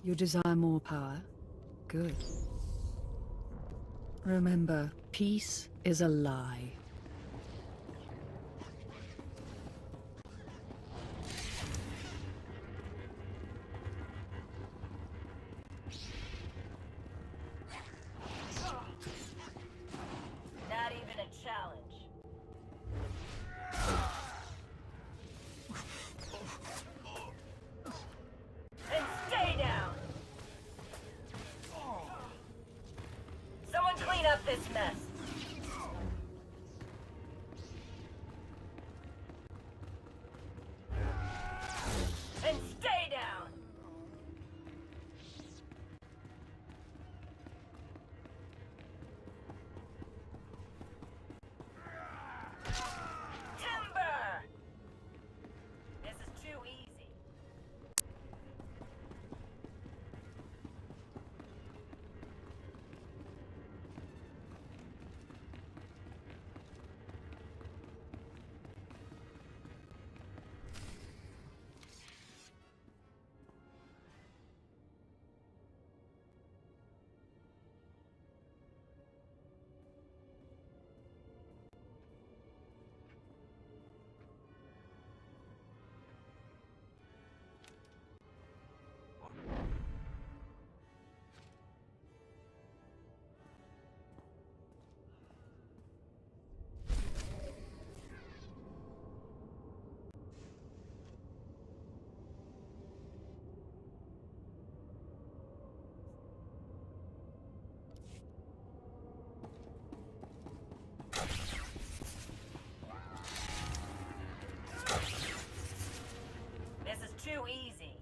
You desire more power? Good. Remember, peace is a lie. Not even a challenge. And stay down! Someone clean up this mess. And stay down! Timber! This is too easy. This is too easy.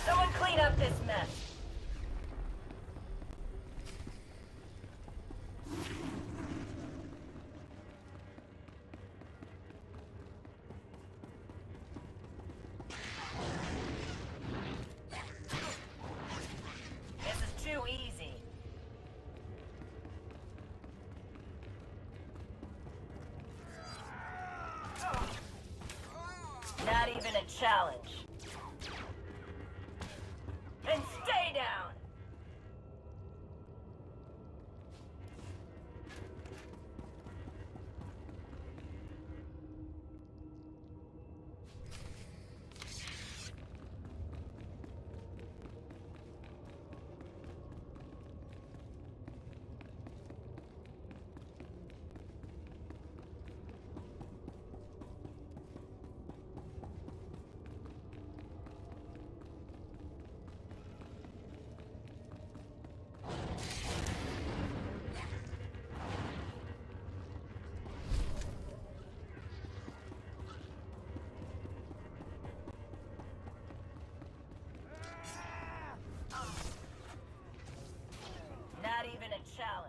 Someone clean up this mess. This is too easy. Not even a challenge. And stay down! Not even a challenge.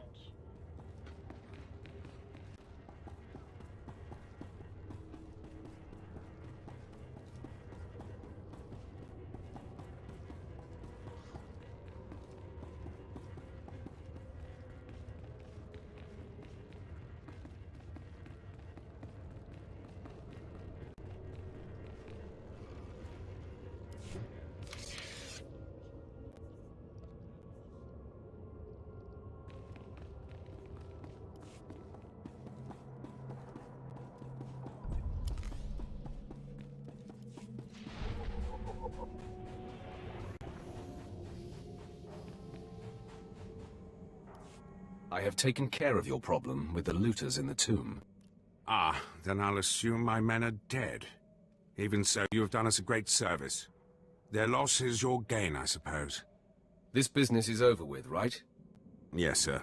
I have taken care of your problem with the looters in the tomb. Ah, then I'll assume my men are dead. Even so, you have done us a great service. Their loss is your gain, I suppose. This business is over with, right? Yes, sir.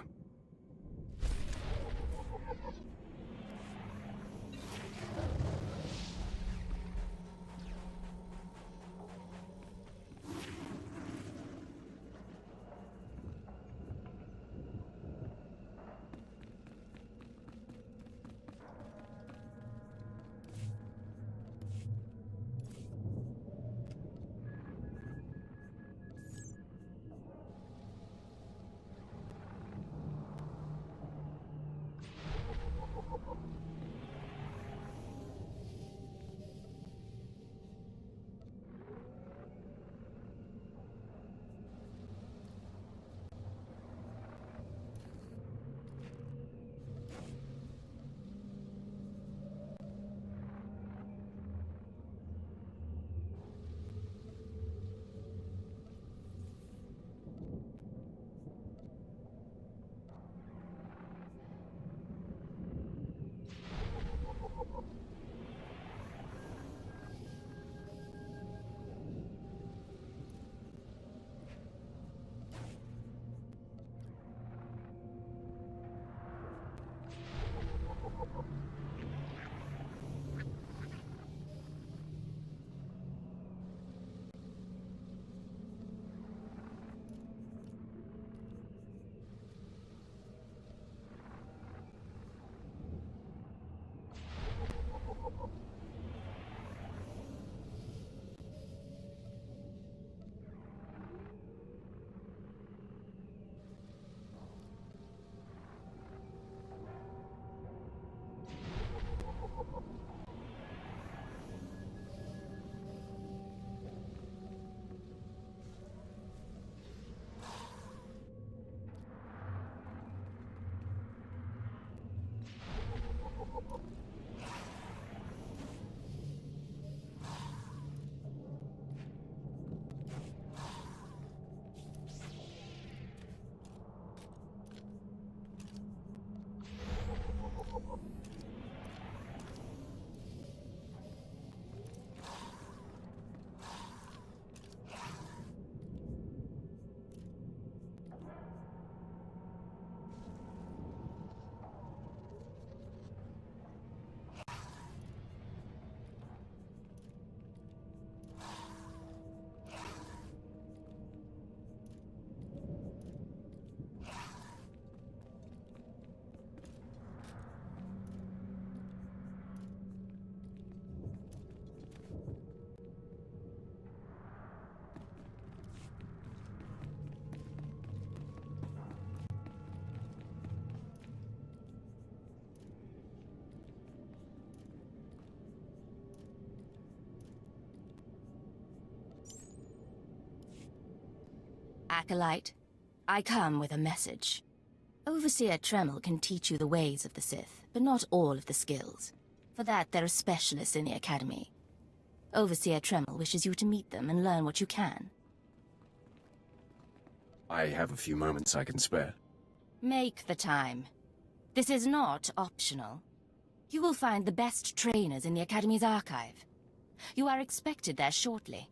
Acolyte, I come with a message. Overseer Tremel can teach you the ways of the Sith, but not all of the skills. For that, there are specialists in the Academy. Overseer Tremel wishes you to meet them and learn what you can. I have a few moments I can spare. Make the time. This is not optional. You will find the best trainers in the Academy's archive. You are expected there shortly.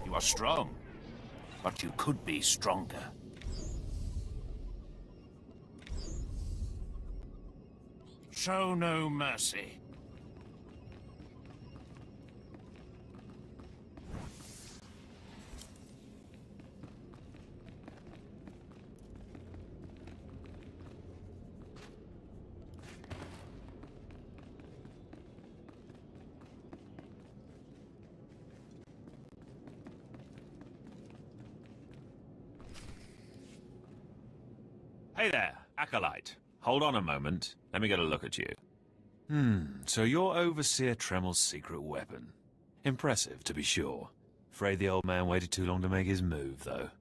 You are strong, but you could be stronger. Show no mercy. Hey there, Acolyte. Hold on a moment. Let me get a look at you. So you're Overseer Tremel's secret weapon. Impressive, to be sure. Afraid the old man waited too long to make his move, though.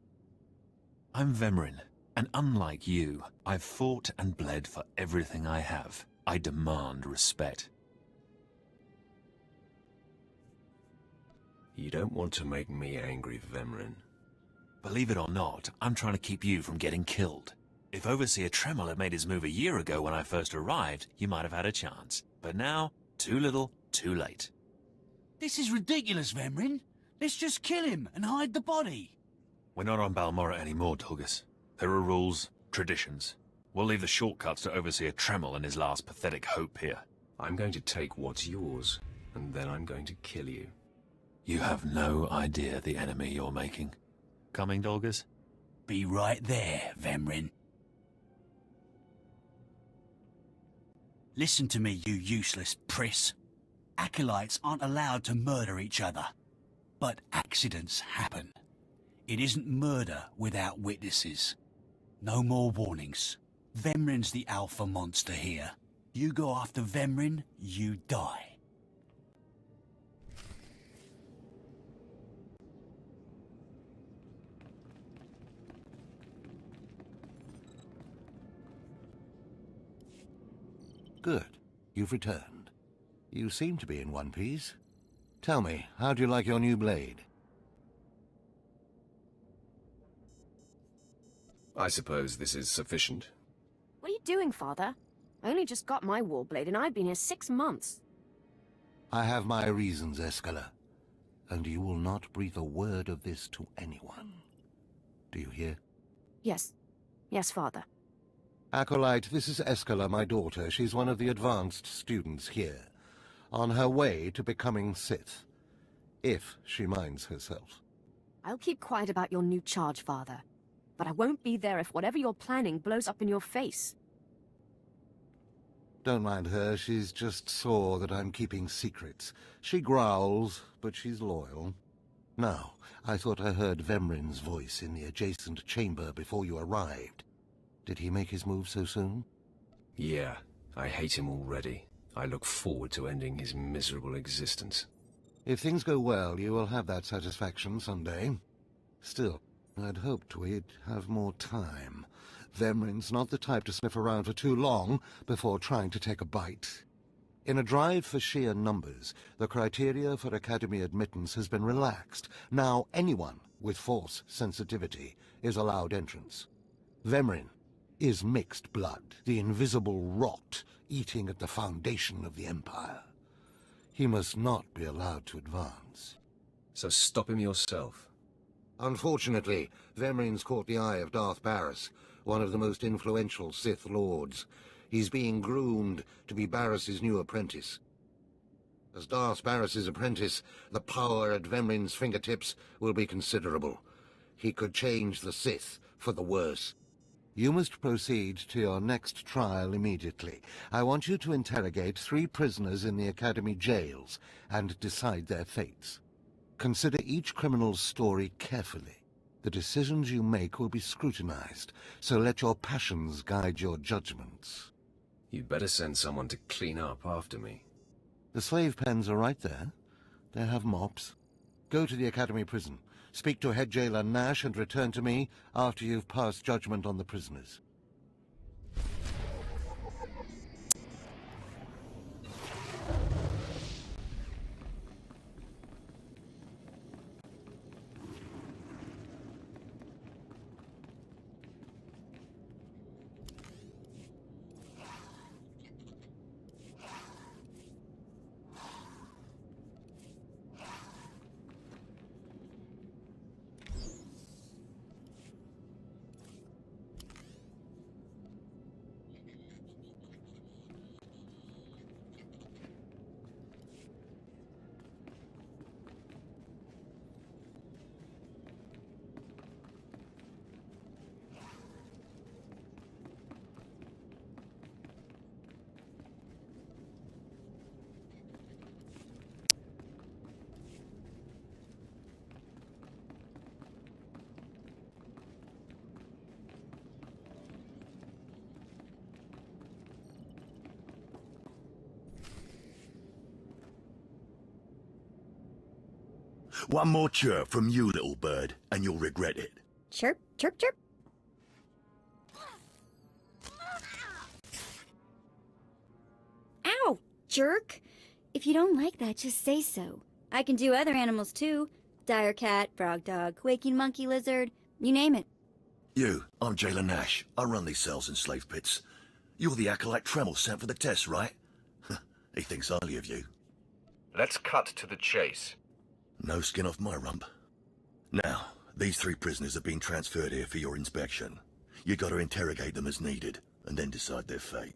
I'm Vemrin, and unlike you, I've fought and bled for everything I have. I demand respect. You don't want to make me angry, Vemrin. Believe it or not, I'm trying to keep you from getting killed. If Overseer Tremel had made his move a year ago when I first arrived, you might have had a chance. But now, too little, too late. This is ridiculous, Vemrin. Let's just kill him and hide the body. We're not on Balmorra anymore, Dolgus. There are rules, traditions. We'll leave the shortcuts to Overseer Tremel and his last pathetic hope here. I'm going to take what's yours, and then I'm going to kill you. You have no idea the enemy you're making. Coming, Dolgus? Be right there, Vemrin. Listen to me, you useless priss. Acolytes aren't allowed to murder each other. But accidents happen. It isn't murder without witnesses. No more warnings. Vemrin's the alpha monster here. You go after Vemrin, you die. Good. You've returned. You seem to be in one piece. Tell me, how do you like your new blade? I suppose this is sufficient. What are you doing, Father? I only just got my warblade and I've been here 6 months. I have my reasons, Escala. And you will not breathe a word of this to anyone. Do you hear? Yes. Yes, Father. Acolyte, this is Escala, my daughter. She's one of the advanced students here. On her way to becoming Sith. If she minds herself. I'll keep quiet about your new charge, Father. But I won't be there if whatever you're planning blows up in your face. Don't mind her. She's just sore that I'm keeping secrets. She growls, but she's loyal. Now, I thought I heard Vemrin's voice in the adjacent chamber before you arrived. Did he make his move so soon? Yeah, I hate him already. I look forward to ending his miserable existence. If things go well, you will have that satisfaction someday. Still, I'd hoped we'd have more time. Vemrin's not the type to sniff around for too long before trying to take a bite. In a drive for sheer numbers, the criteria for Academy admittance has been relaxed. Now anyone with Force sensitivity is allowed entrance. Vemrin is mixed blood, the invisible rot eating at the foundation of the Empire. He must not be allowed to advance. So stop him yourself. Unfortunately, Vemrin's caught the eye of Darth Barris, one of the most influential Sith Lords. He's being groomed to be Barris's new apprentice. As Darth Barris's apprentice, the power at Vemrin's fingertips will be considerable. he could change the Sith for the worse. You must proceed to your next trial immediately. I want you to interrogate 3 prisoners in the Academy jails and decide their fates. Consider each criminal's story carefully. The decisions you make will be scrutinized, so let your passions guide your judgments. You'd better send someone to clean up after me. The slave pens are right there. They have mops. Go to the Academy prison. Speak to head jailer Nash and return to me after you've passed judgment on the prisoners. One more chirp from you, little bird, and you'll regret it. Chirp, chirp, chirp. Ow, jerk. If you don't like that, just say so. I can do other animals too. Dire cat, frog dog, quaking monkey lizard, you name it. You, I'm Jailer Nash. I run these cells and slave pits. You're the acolyte Tremel sent for the test, right? He thinks highly of you. Let's cut to the chase. No skin off my rump. Now, these 3 prisoners have been transferred here for your inspection. You gotta interrogate them as needed, and then decide their fate.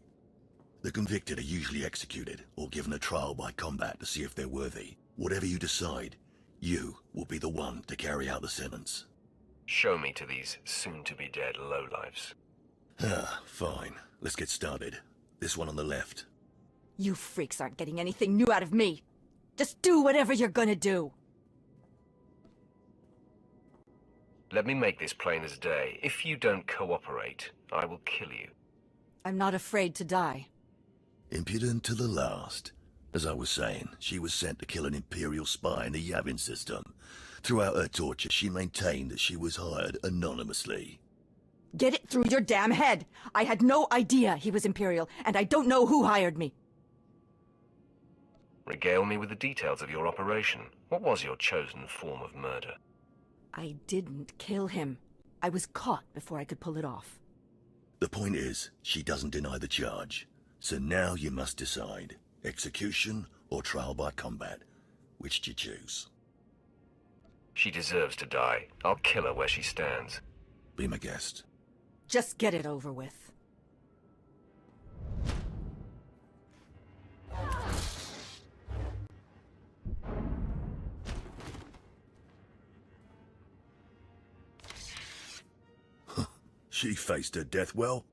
The convicted are usually executed, or given a trial by combat to see if they're worthy. Whatever you decide, you will be the one to carry out the sentence. Show me to these soon-to-be-dead lowlifes. Fine. Let's get started. This one on the left. You freaks aren't getting anything new out of me. Just do whatever you're gonna do. Let me make this plain as day. If you don't cooperate, I will kill you. I'm not afraid to die. Impudent to the last. As I was saying, she was sent to kill an Imperial spy in the Yavin system. Throughout her torture, she maintained that she was hired anonymously. Get it through your damn head! I had no idea he was Imperial, and I don't know who hired me. Regale me with the details of your operation. What was your chosen form of murder? I didn't kill him. I was caught before I could pull it off. The point is, she doesn't deny the charge. So now you must decide. Execution or trial by combat. Which do you choose? She deserves to die. I'll kill her where she stands. Be my guest. Just get it over with. She faced her death well.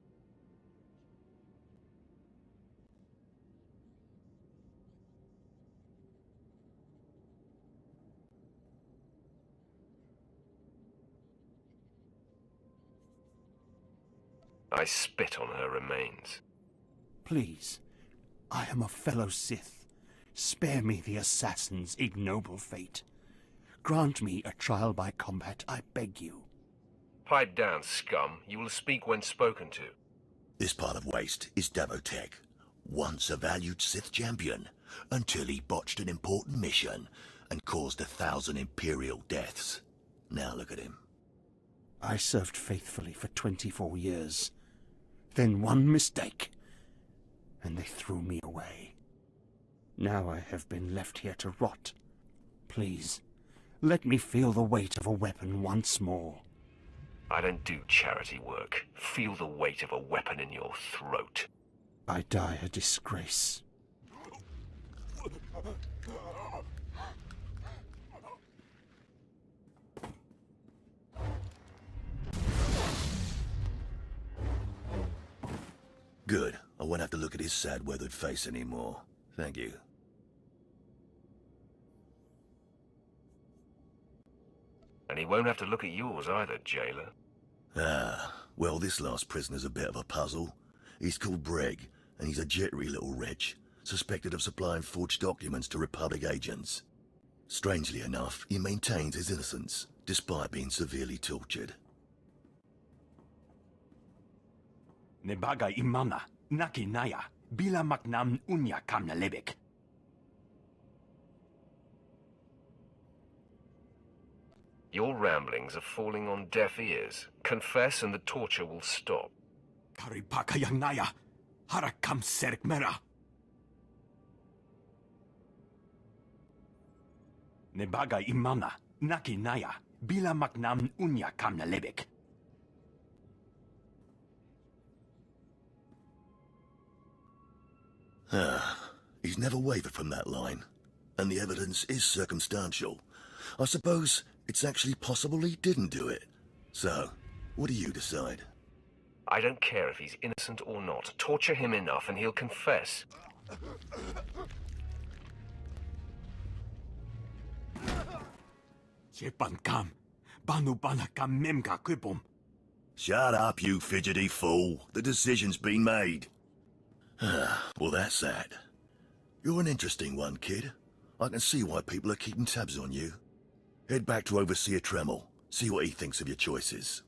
I spit on her remains. Please, I am a fellow Sith. Spare me the assassin's ignoble fate. Grant me a trial by combat, I beg you. Pipe down, scum. You will speak when spoken to. This part of Waste is Davotech, once a valued Sith champion, until he botched an important mission and caused 1,000 Imperial deaths. Now look at him. I served faithfully for 24 years. Then one mistake, and they threw me away. Now I have been left here to rot. Please, let me feel the weight of a weapon once more. I don't do charity work. Feel the weight of a weapon in your throat. I die a disgrace. Good. I won't have to look at his sad, weathered face anymore. Thank you. And he won't have to look at yours either, jailer. Ah, well, this last prisoner's a bit of a puzzle. He's called Breg, and he's a jittery little wretch, suspected of supplying forged documents to Republic agents. Strangely enough, he maintains his innocence, despite being severely tortured. Nebaga imana, naki naya, bila maknam unya kamna lebek. Your ramblings are falling on deaf ears. Confess and the torture will stop. Karipaka yang naya, harakam serk mera. Nebaga imana, naki naya, bila maknam unya kamna lebek. He's never wavered from that line, and the evidence is circumstantial. I suppose it's actually possible he didn't do it. So, what do you decide? I don't care if he's innocent or not. Torture him enough and he'll confess. Jepan kam, banu bana kam memga kwibum. Shut up, you fidgety fool. The decision's been made. Well, that's that. You're an interesting one, kid. I can see why people are keeping tabs on you. Head back to Overseer Tremel. See what he thinks of your choices.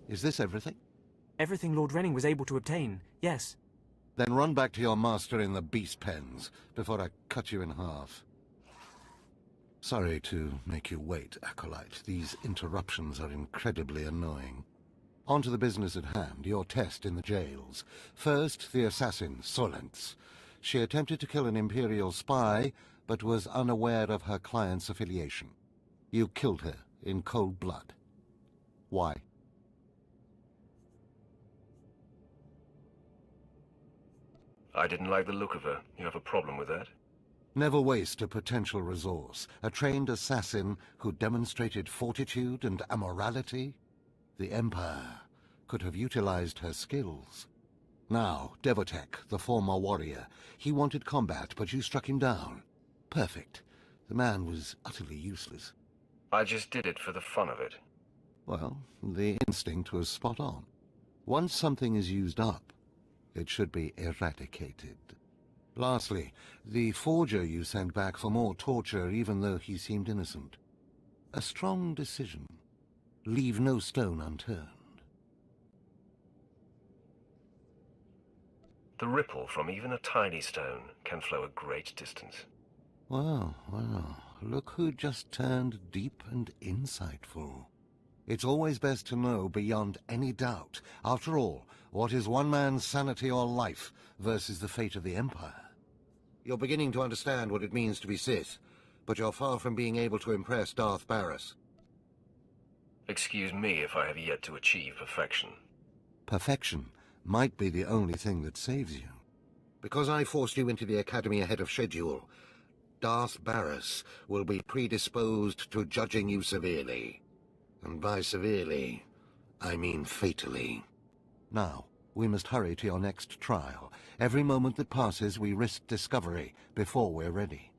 Is this everything? Everything Lord Renning was able to obtain, yes. Then run back to your master in the beast pens, before I cut you in half. Sorry to make you wait, Acolyte. These interruptions are incredibly annoying. On to the business at hand, your test in the jails. First, the assassin, Solentz. She attempted to kill an Imperial spy, but was unaware of her client's affiliation. You killed her in cold blood. Why? I didn't like the look of her. You have a problem with that? Never waste a potential resource. A trained assassin who demonstrated fortitude and amorality? The Empire could have utilized her skills. Now, Devotek, the former warrior. He wanted combat, but you struck him down. Perfect. The man was utterly useless. I just did it for the fun of it. Well, the instinct was spot on. Once something is used up, it should be eradicated. Lastly, the forger you sent back for more torture even though he seemed innocent. A strong decision. Leave no stone unturned. The ripple from even a tiny stone can flow a great distance. Well, look who just turned deep and insightful. It's always best to know beyond any doubt. After all, what is one man's sanity or life versus the fate of the Empire? You're beginning to understand what it means to be Sith, but you're far from being able to impress Darth Barris. Excuse me if I have yet to achieve perfection. Perfection might be the only thing that saves you. Because I forced you into the Academy ahead of schedule, Darth Barris will be predisposed to judging you severely. And by severely, I mean fatally. Now, we must hurry to your next trial. Every moment that passes, we risk discovery before we're ready.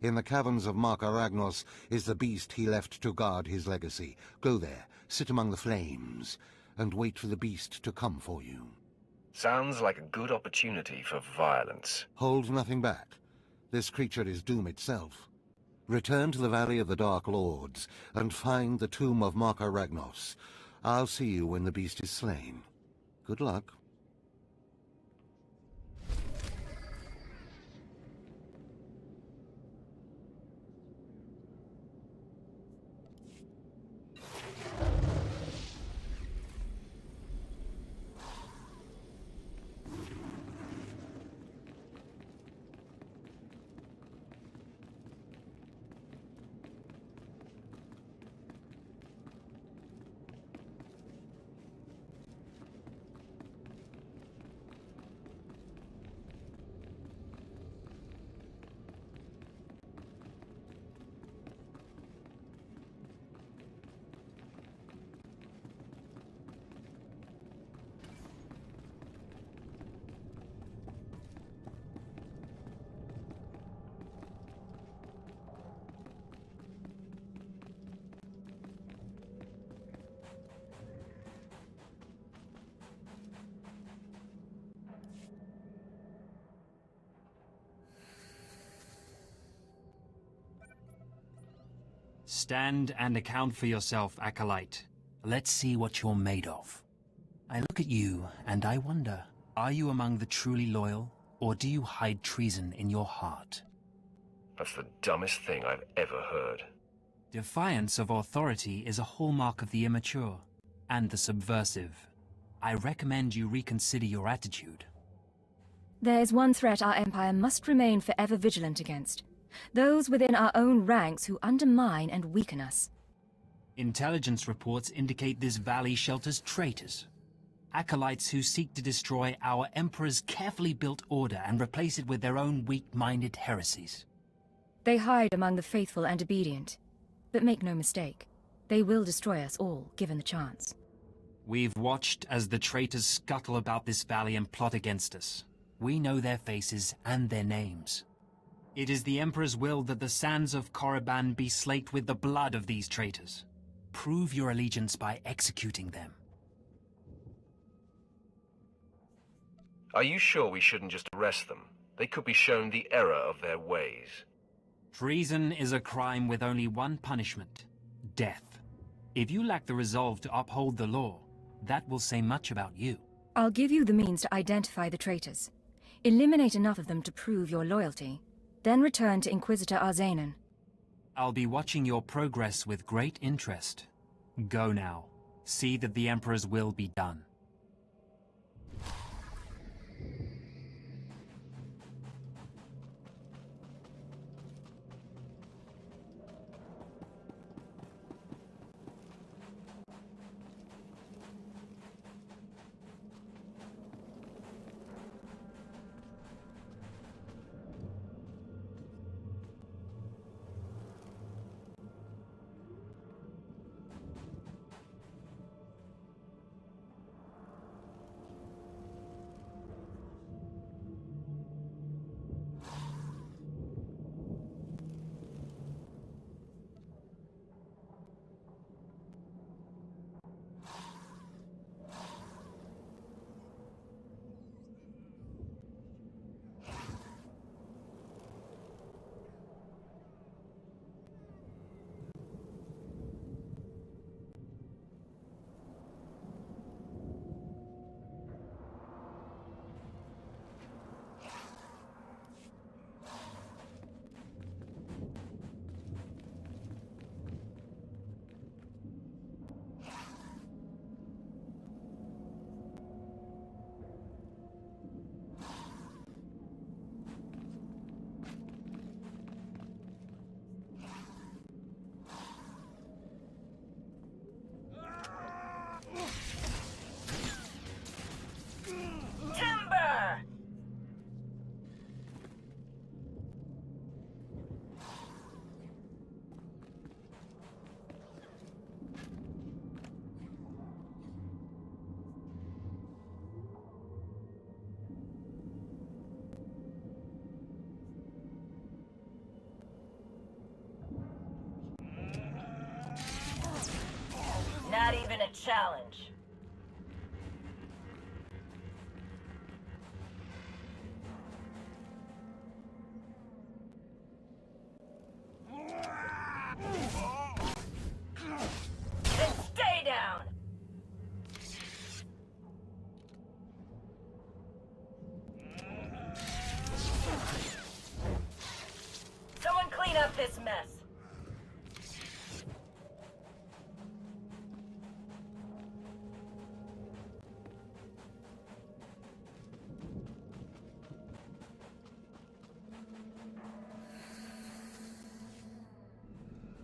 In the caverns of Mark Aragnos is the beast he left to guard his legacy. Go there, sit among the flames, and wait for the beast to come for you. Sounds like a good opportunity for violence. Hold nothing back. This creature is doom itself. Return to the Valley of the Dark Lords, and find the tomb of Mark Aragnos. I'll see you when the beast is slain. Good luck. Stand and account for yourself, Acolyte. Let's see what you're made of. I look at you, and I wonder, are you among the truly loyal, or do you hide treason in your heart? That's the dumbest thing I've ever heard. Defiance of authority is a hallmark of the immature, and the subversive. I recommend you reconsider your attitude. There is one threat our Empire must remain forever vigilant against. Those within our own ranks who undermine and weaken us. Intelligence reports indicate this valley shelters traitors. Acolytes who seek to destroy our Emperor's carefully built order and replace it with their own weak-minded heresies. They hide among the faithful and obedient. But make no mistake, they will destroy us all, given the chance. We've watched as the traitors scuttle about this valley and plot against us. We know their faces and their names. It is the Emperor's will that the sands of Korriban be slaked with the blood of these traitors. Prove your allegiance by executing them. Are you sure we shouldn't just arrest them? They could be shown the error of their ways. Treason is a crime with only one punishment: death. If you lack the resolve to uphold the law, that will say much about you. I'll give you the means to identify the traitors. Eliminate enough of them to prove your loyalty. Then return to Inquisitor Arzanan. I'll be watching your progress with great interest. Go now. See that the Emperor's will be done. Not even a challenge. Then stay down! this mess.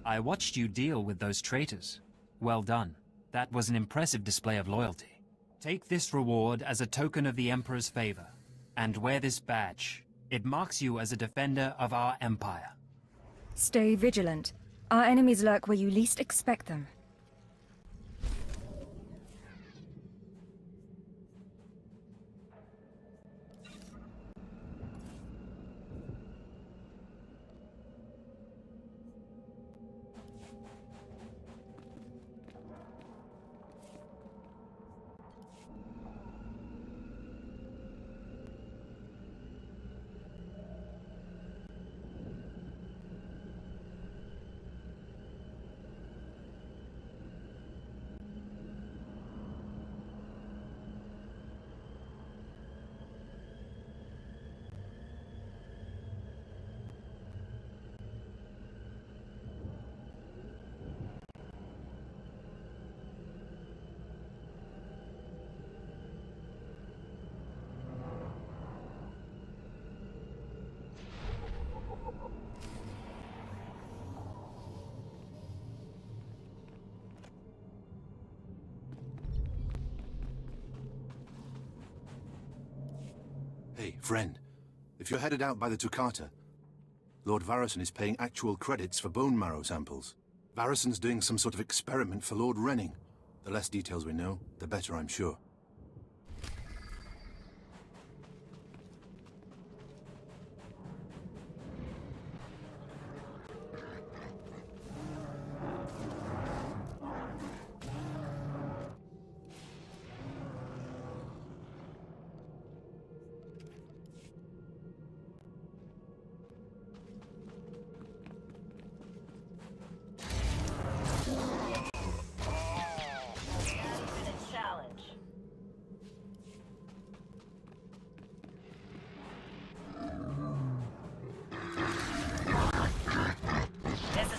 I watched you deal with those traitors. Well done. That was an impressive display of loyalty. Take this reward as a token of the Emperor's favor, and wear this badge. It marks you as a defender of our empire. Stay vigilant. Our enemies lurk where you least expect them. Hey, friend. If you're headed out by the Toccata, Lord Varison is paying actual credits for bone marrow samples. Varison's doing some sort of experiment for Lord Renning. The less details we know, the better, I'm sure.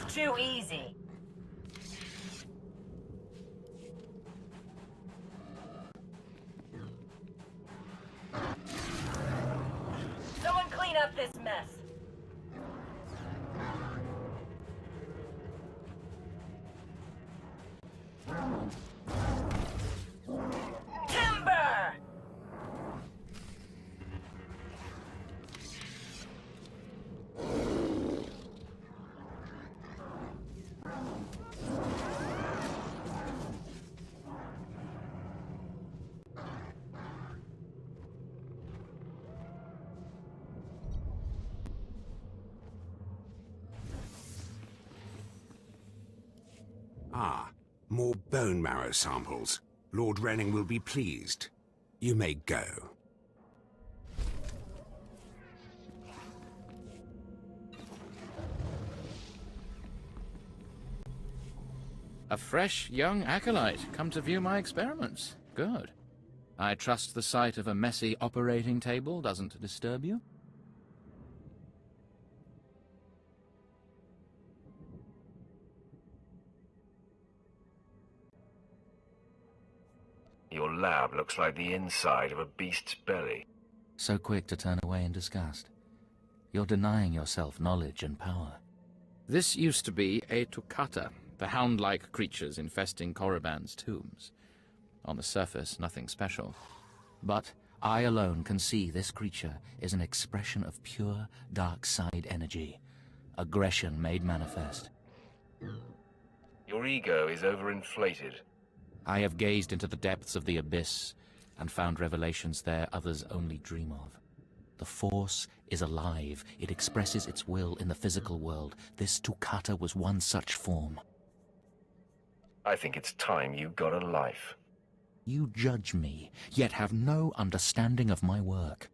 Too easy. Someone clean up this mess. Timber! Ah, more bone marrow samples. Lord Renning will be pleased. You may go. A fresh, young acolyte, come to view my experiments. Good. I trust the sight of a messy operating table doesn't disturb you? Your lab looks like the inside of a beast's belly. So quick to turn away in disgust. You're denying yourself knowledge and power. This used to be a Toccata, the hound-like creatures infesting Korriban's tombs. On the surface, nothing special. But I alone can see this creature is an expression of pure dark side energy. Aggression made manifest. Your ego is overinflated. I have gazed into the depths of the abyss and found revelations there others only dream of. The Force is alive. It expresses its will in the physical world. This Toccata was one such form. I think it's time you got a life. You judge me, yet have no understanding of my work.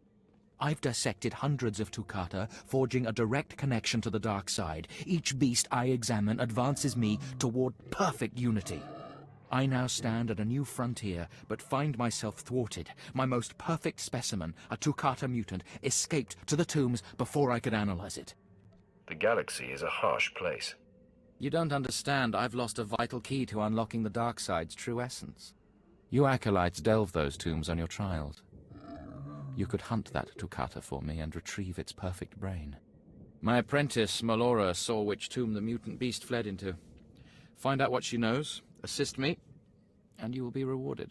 I've dissected hundreds of Toccata, forging a direct connection to the dark side. Each beast I examine advances me toward perfect unity. I now stand at a new frontier, but find myself thwarted. My most perfect specimen, a Toccata mutant, escaped to the tombs before I could analyze it. The galaxy is a harsh place. You don't understand. I've lost a vital key to unlocking the dark side's true essence. You acolytes delve those tombs on your trials. You could hunt that Toccata for me and retrieve its perfect brain. My apprentice, Melora, saw which tomb the mutant beast fled into. Find out what she knows, assist me, and you will be rewarded.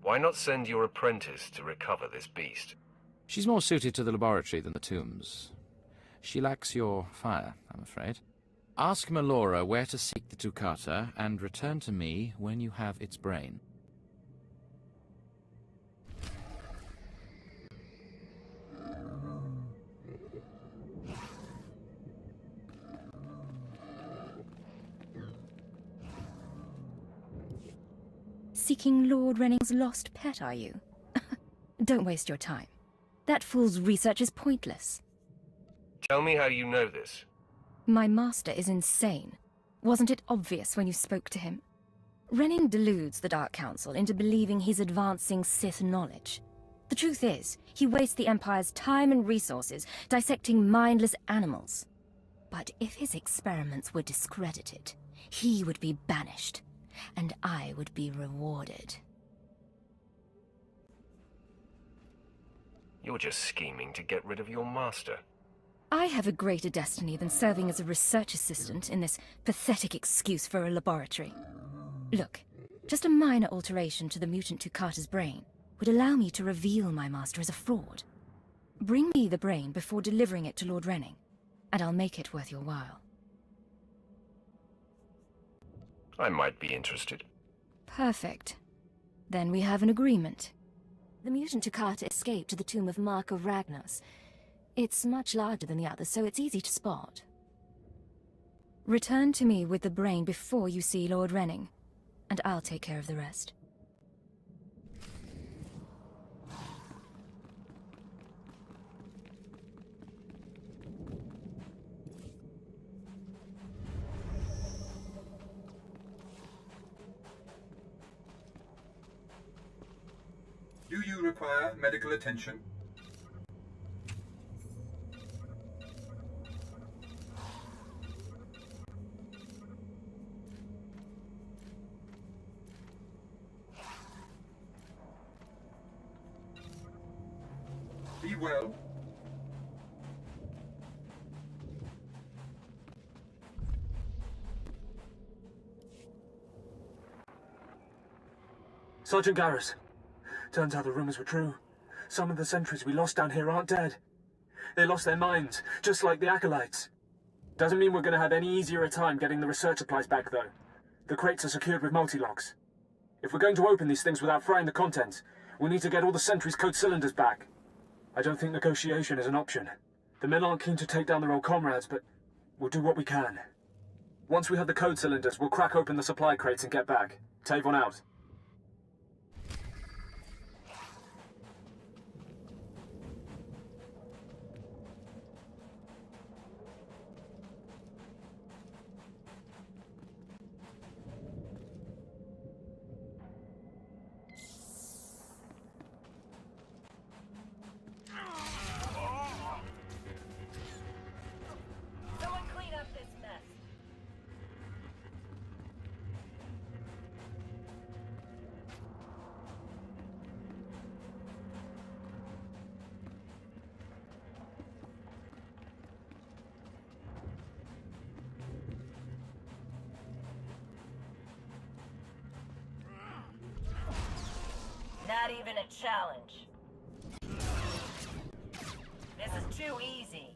Why not send your apprentice to recover this beast? She's more suited to the laboratory than the tombs. She lacks your fire, I'm afraid. Ask Melora where to seek the Toccata, and return to me when you have its brain. Seeking Lord Renning's lost pet, are you? Don't waste your time. That fool's research is pointless. Tell me how you know this. My master is insane. Wasn't it obvious when you spoke to him? Renning deludes the Dark Council into believing he's advancing Sith knowledge. The truth is, he wastes the Empire's time and resources dissecting mindless animals. But if his experiments were discredited, he would be banished, and I would be rewarded. You're just scheming to get rid of your master. I have a greater destiny than serving as a research assistant in this pathetic excuse for a laboratory. Look, just a minor alteration to the mutant Toccata's brain would allow me to reveal my master as a fraud. Bring me the brain before delivering it to Lord Renning, and I'll make it worth your while. I might be interested. Perfect. Then we have an agreement. The mutant Toccata escaped to the tomb of Mark of Ragnos. It's much larger than the others, so it's easy to spot. Return to me with the brain before you see Lord Renning, and I'll take care of the rest. Do you require medical attention? Be well. Sergeant Garrus. Turns out the rumors were true. Some of the sentries we lost down here aren't dead. They lost their minds, just like the acolytes. Doesn't mean we're going to have any easier a time getting the research supplies back, though. The crates are secured with multi-locks. If we're going to open these things without frying the contents, we need to get all the sentries' code cylinders back. I don't think negotiation is an option. The men aren't keen to take down their old comrades, but we'll do what we can. Once we have the code cylinders, we'll crack open the supply crates and get back. Tavon out. Someone clean up this mess. Not even a challenge. This is too easy.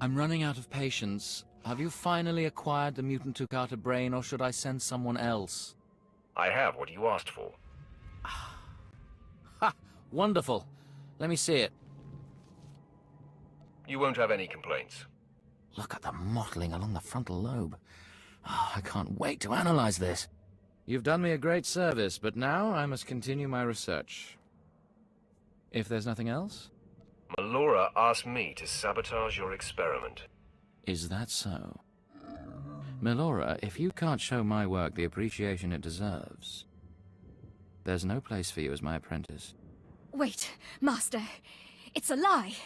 I'm running out of patience. Have you finally acquired the mutant Tukata brain, or should I send someone else? I have what you asked for. Ha! Wonderful. Let me see it. You won't have any complaints. Look at the mottling along the frontal lobe. Oh, I can't wait to analyze this. You've done me a great service, but now I must continue my research. If there's nothing else? Melora asked me to sabotage your experiment. Is that so? Melora, if you can't show my work the appreciation it deserves, there's no place for you as my apprentice. Wait, Master. It's a lie.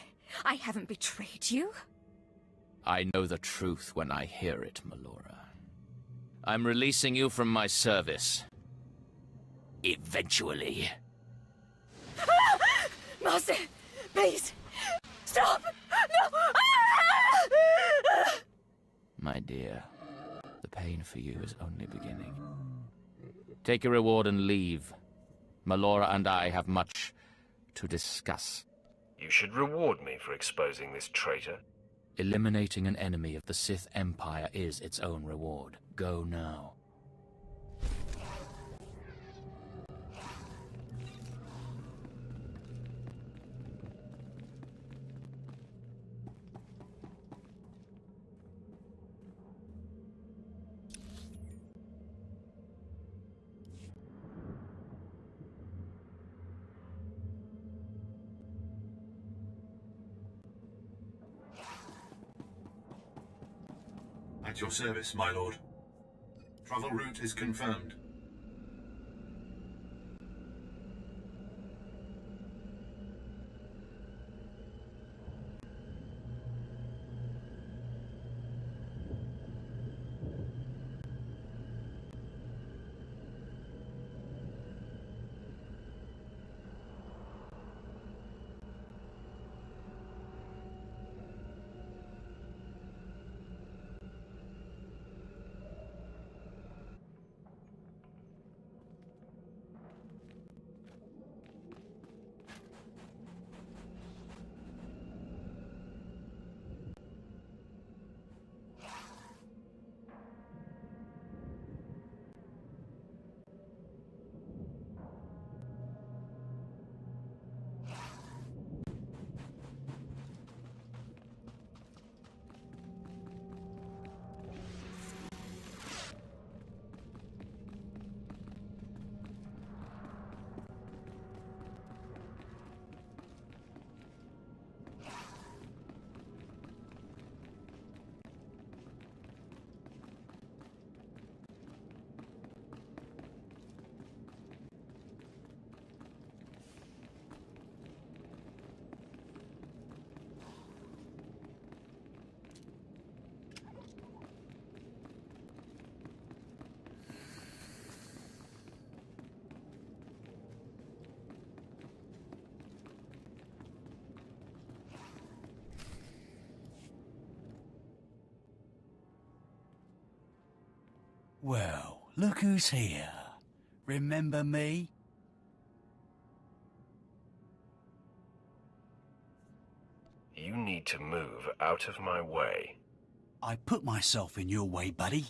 I haven't betrayed you. I know the truth when I hear it, Melora. I'm releasing you from my service. Eventually. Master, please, stop! No! My dear, the pain for you is only beginning. Take your reward and leave. Melora and I have much to discuss. You should reward me for exposing this traitor. Eliminating an enemy of the Sith Empire is its own reward. Go now. At your service, my lord. Travel route is confirmed. Well, look who's here. Remember me? You need to move out of my way. I put myself in your way, buddy.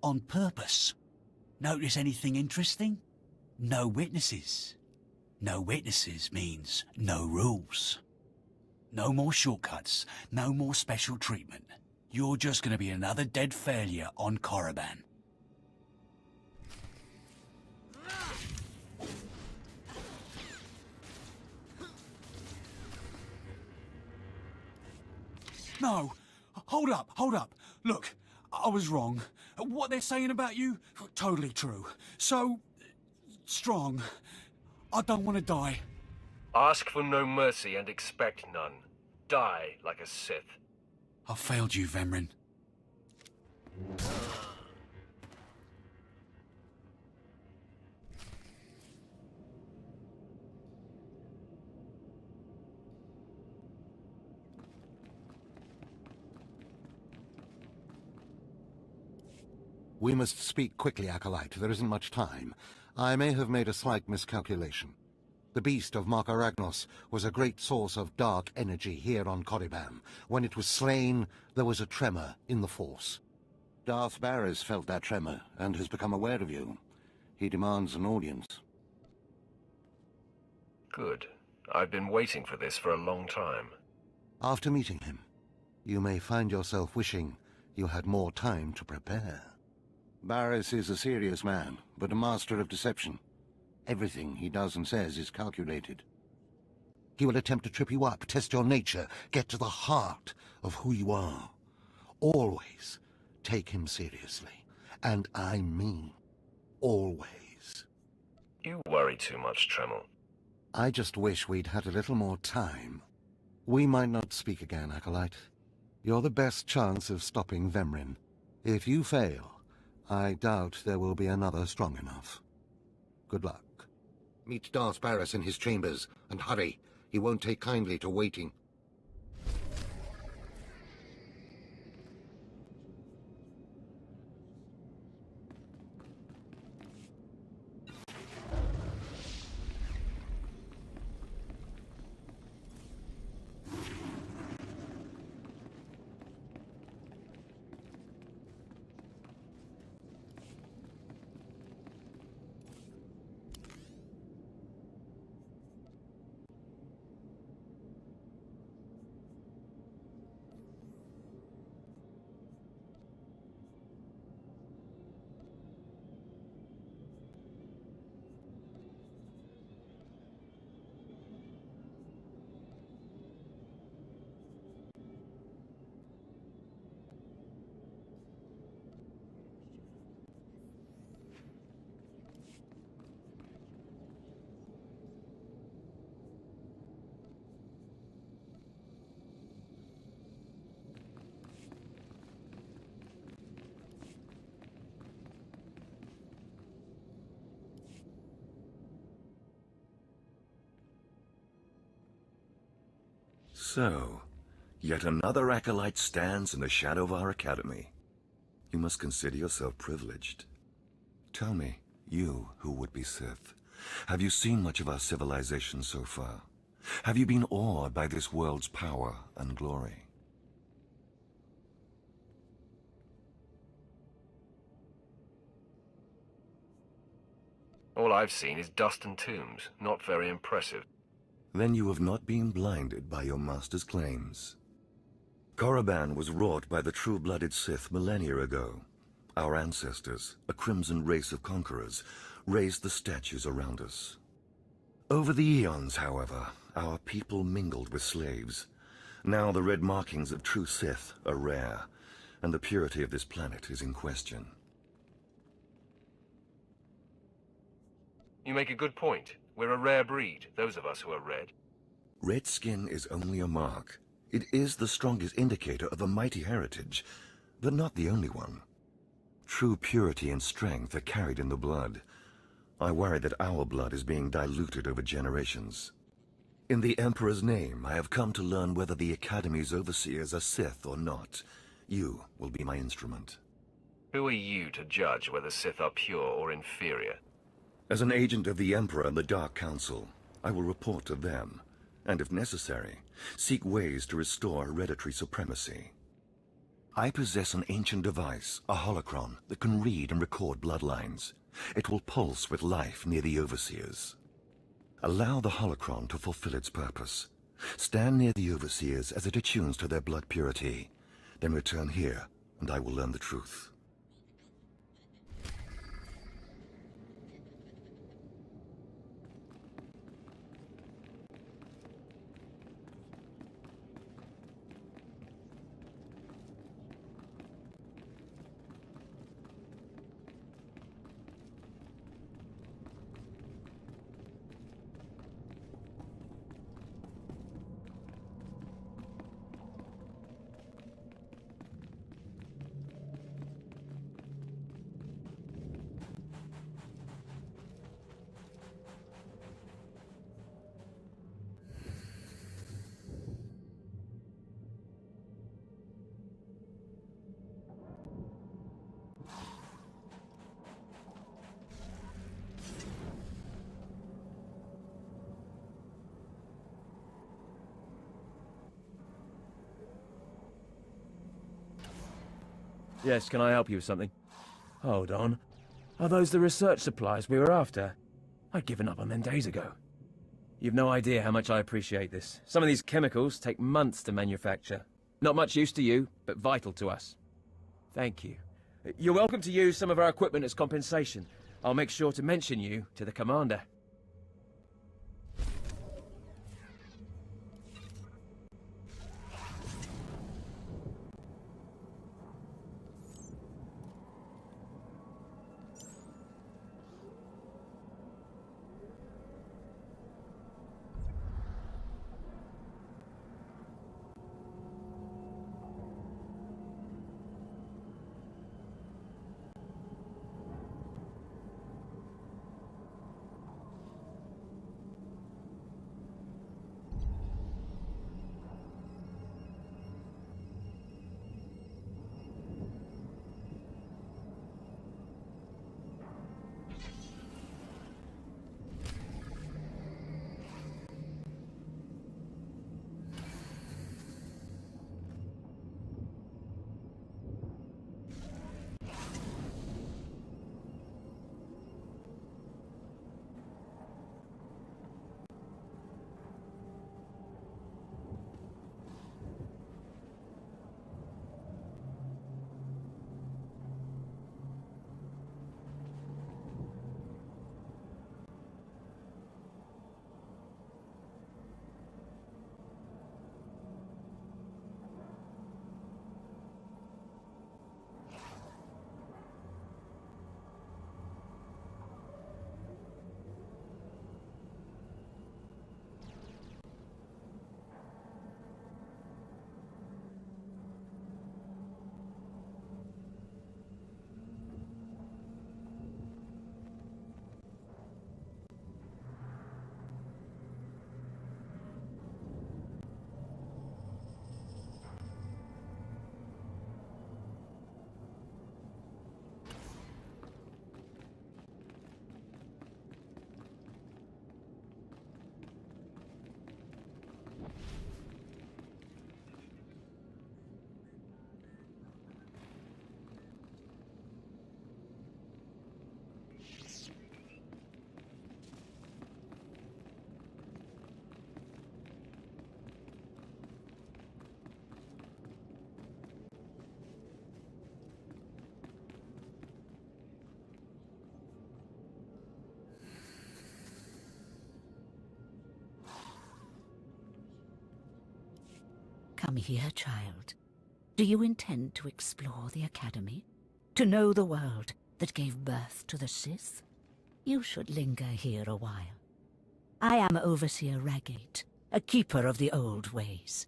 On purpose. Notice anything interesting? No witnesses. No witnesses means no rules. No more shortcuts. No more special treatment. You're just gonna be another dead failure on Korriban. No! Hold up, hold up. Look, I was wrong. What they're saying about you, totally true. So, strong. I don't want to die. Ask for no mercy and expect none. Die like a Sith. I failed you, Vemrin. We must speak quickly, Acolyte. There isn't much time. I may have made a slight miscalculation. The beast of Markaragnos was a great source of dark energy here on Korriban. When it was slain, there was a tremor in the Force. Darth Barris felt that tremor and has become aware of you. He demands an audience. Good. I've been waiting for this for a long time. After meeting him, you may find yourself wishing you had more time to prepare. Barris is a serious man, but a master of deception. Everything he does and says is calculated. He will attempt to trip you up, test your nature, get to the heart of who you are. Always take him seriously. And I mean always. You worry too much, Tremel. I just wish we'd had a little more time. We might not speak again, Acolyte. You're the best chance of stopping Vemrin. If you fail, I doubt there will be another strong enough. Good luck. Meet Darth Barris in his chambers, and hurry. He won't take kindly to waiting. So, yet another acolyte stands in the shadow of our academy. You must consider yourself privileged. Tell me, you who would be Sith, have you seen much of our civilization so far? Have you been awed by this world's power and glory? All I've seen is dust and tombs. Not very impressive. Then you have not been blinded by your master's claims. Korriban was wrought by the true-blooded Sith millennia ago. Our ancestors, a crimson race of conquerors, raised the statues around us. Over the eons, however, our people mingled with slaves. Now the red markings of true Sith are rare, and the purity of this planet is in question. You make a good point. We're a rare breed, those of us who are red. Red skin is only a mark. It is the strongest indicator of a mighty heritage, but not the only one. True purity and strength are carried in the blood. I worry that our blood is being diluted over generations. In the Emperor's name, I have come to learn whether the Academy's overseers are Sith or not. You will be my instrument. Who are you to judge whether Sith are pure or inferior? As an agent of the Emperor and the Dark Council, I will report to them, and if necessary, seek ways to restore hereditary supremacy. I possess an ancient device, a holocron, that can read and record bloodlines. It will pulse with life near the overseers. Allow the holocron to fulfill its purpose. Stand near the overseers as it attunes to their blood purity. Then return here, and I will learn the truth. Yes, can I help you with something? Hold on. Are those the research supplies we were after? I'd given up on them days ago. You've no idea how much I appreciate this. Some of these chemicals take months to manufacture. Not much use to you, but vital to us. Thank you. You're welcome to use some of our equipment as compensation. I'll make sure to mention you to the commander. Come here, child. Do you intend to explore the Academy? To know the world that gave birth to the Sith? You should linger here a while. I am Overseer Ragate, a keeper of the old ways.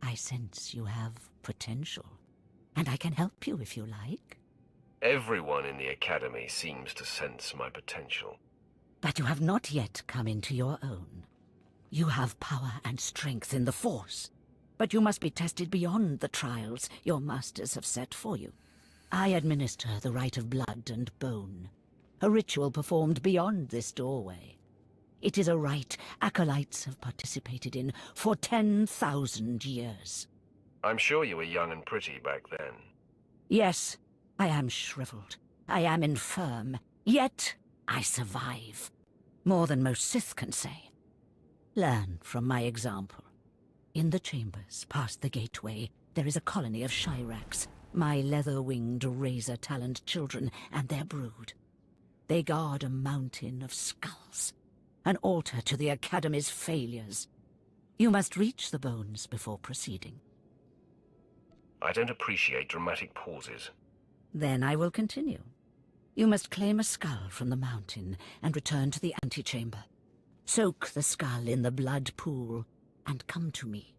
I sense you have potential, and I can help you if you like. Everyone in the Academy seems to sense my potential. But you have not yet come into your own. You have power and strength in the Force, but you must be tested beyond the trials your masters have set for you. I administer the rite of blood and bone, a ritual performed beyond this doorway. It is a rite acolytes have participated in for 10,000 years. I'm sure you were young and pretty back then. Yes, I am shriveled. I am infirm. Yet, I survive. More than most Sith can say. Learn from my example. In the chambers, past the gateway, there is a colony of Shyraks, my leather-winged, razor-taloned children and their brood. They guard a mountain of skulls, an altar to the Academy's failures. You must reach the bones before proceeding. I don't appreciate dramatic pauses. Then I will continue. You must claim a skull from the mountain and return to the antechamber. Soak the skull in the blood pool and come to me.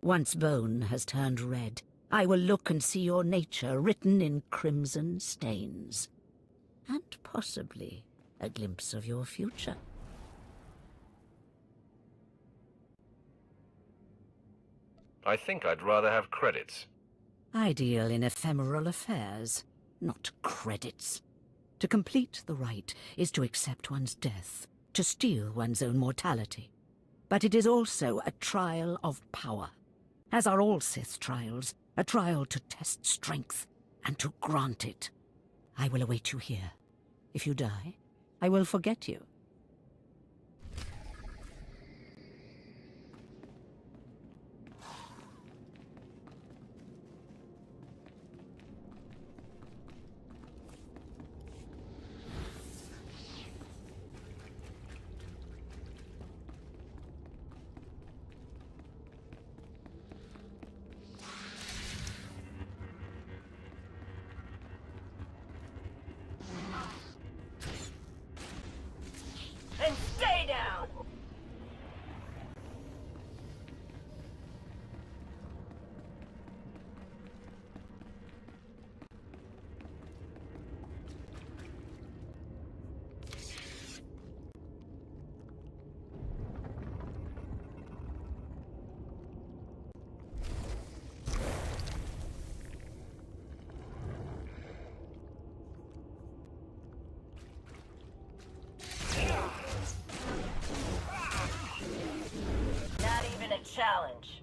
Once bone has turned red, I will look and see your nature written in crimson stains. And possibly a glimpse of your future. I think I'd rather have credits. I deal in ephemeral affairs, not credits. To complete the rite is to accept one's death, to steal one's own mortality. But it is also a trial of power. As are all Sith trials, a trial to test strength and to grant it. I will await you here. If you die, I will forget you. And stay down! Not even a challenge.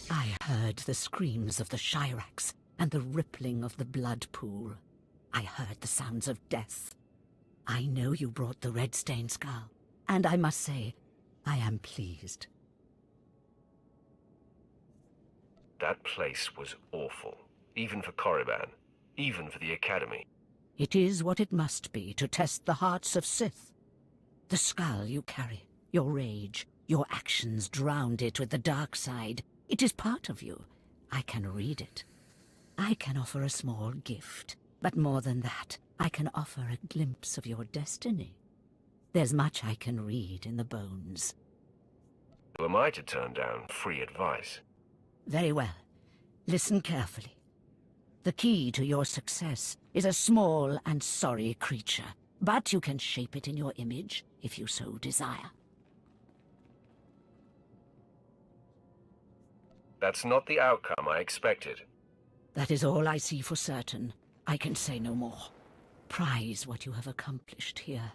I heard the screams of the Shirax and the rippling of the blood pool. I heard the sounds of death. I know you brought the red-stained skull, and I must say, I am pleased. That place was awful. Even for Korriban. Even for the Academy. It is what it must be to test the hearts of Sith. The skull you carry, your rage, your actions drowned it with the dark side. It is part of you. I can read it. I can offer a small gift. But more than that, I can offer a glimpse of your destiny. There's much I can read in the bones. Who am I to turn down free advice? Very well. Listen carefully. The key to your success is a small and sorry creature, but you can shape it in your image if you so desire. That's not the outcome I expected. That is all I see for certain. I can say no more. Prize what you have accomplished here.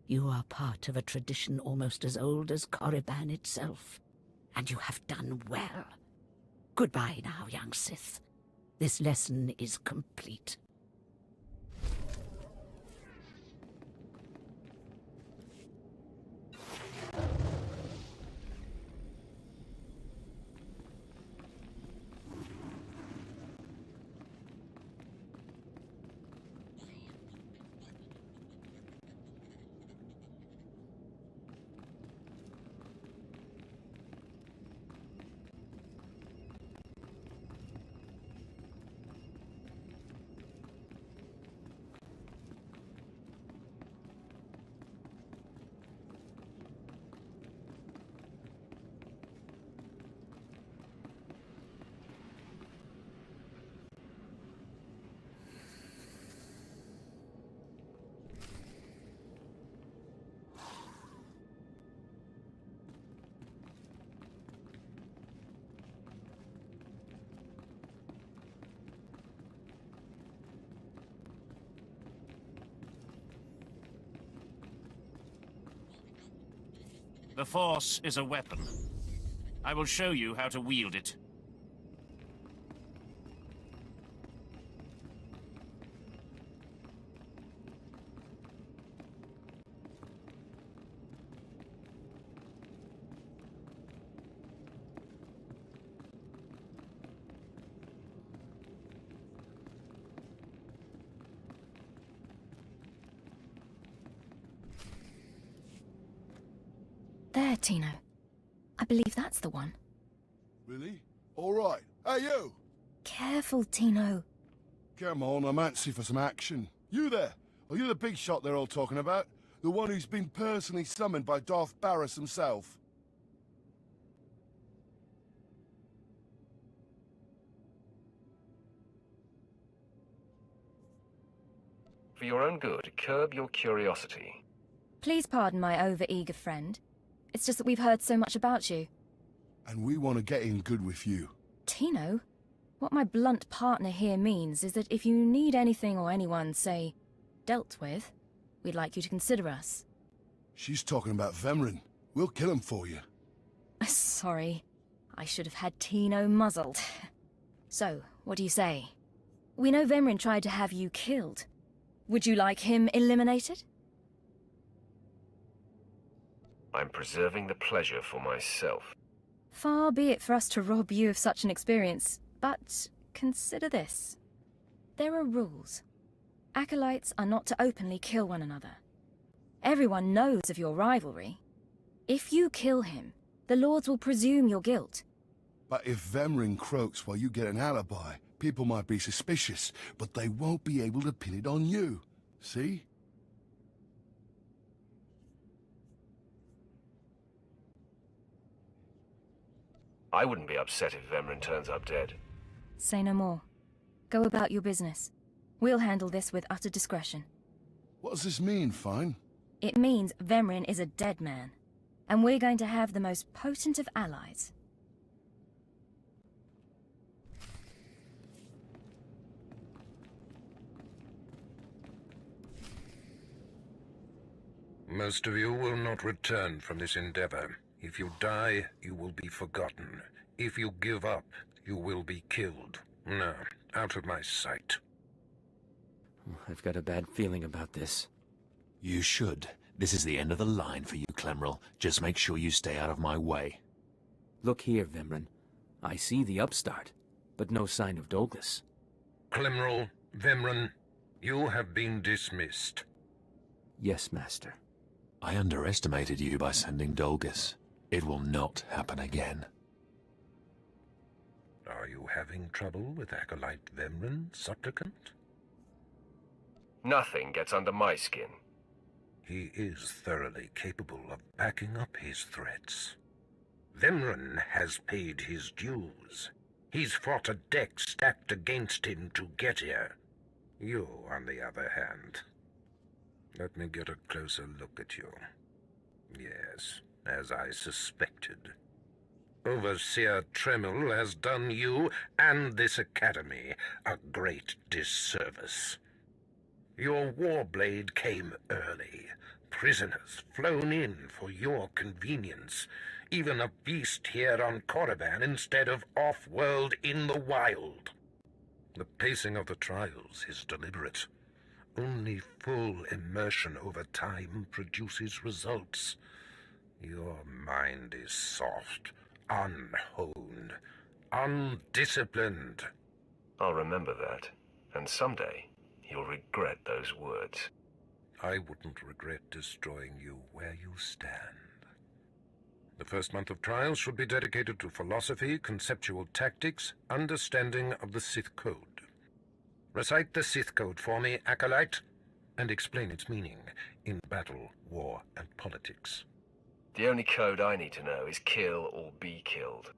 You are part of a tradition almost as old as Korriban itself, and you have done well. Goodbye now, young Sith. This lesson is complete. The Force is a weapon. I will show you how to wield it. There, Tino. I believe that's the one. Really? All right. Hey, you! Careful, Tino. Come on, I'm antsy for some action. You there? Are you the big shot they're all talking about? The one who's been personally summoned by Darth Barris himself? For your own good, curb your curiosity. Please pardon my over-eager friend. It's just that we've heard so much about you. And we want to get in good with you. Tino? What my blunt partner here means is that if you need anything or anyone, say, dealt with, we'd like you to consider us. She's talking about Vemrin. We'll kill him for you. Sorry. I should have had Tino muzzled. So, what do you say? We know Vemrin tried to have you killed. Would you like him eliminated? I'm preserving the pleasure for myself. Far be it for us to rob you of such an experience, but consider this. There are rules. Acolytes are not to openly kill one another. Everyone knows of your rivalry. If you kill him, the Lords will presume your guilt. But if Vemrin croaks while you get an alibi, people might be suspicious, but they won't be able to pin it on you. See? I wouldn't be upset if Vemrin turns up dead. Say no more. Go about your business. We'll handle this with utter discretion. What does this mean, Fine? It means Vemrin is a dead man, and we're going to have the most potent of allies. Most of you will not return from this endeavor. If you die, you will be forgotten. If you give up, you will be killed. No, out of my sight. I've got a bad feeling about this. You should. This is the end of the line for you, Clemrel. Just make sure you stay out of my way. Look here, Vemrin. I see the upstart, but no sign of Dolgus. Clemrel, Vemrin, you have been dismissed. Yes, Master. I underestimated you by sending Dolgus. It will not happen again. Are you having trouble with Acolyte Vemrin, supplicant? Nothing gets under my skin. He is thoroughly capable of backing up his threats. Vemrin has paid his dues. He's fought a deck stacked against him to get here. You, on the other hand... Let me get a closer look at you. Yes, as I suspected. Overseer Tremel has done you and this academy a great disservice. Your warblade came early. Prisoners flown in for your convenience. Even a beast here on Korriban instead of off-world in the wild. The pacing of the trials is deliberate. Only full immersion over time produces results. Your mind is soft, unhoned, undisciplined. I'll remember that, and someday you'll regret those words. I wouldn't regret destroying you where you stand. The first month of trials should be dedicated to philosophy, conceptual tactics, understanding of the Sith Code. Recite the Sith Code for me, Acolyte, and explain its meaning in battle, war, and politics. The only code I need to know is kill or be killed.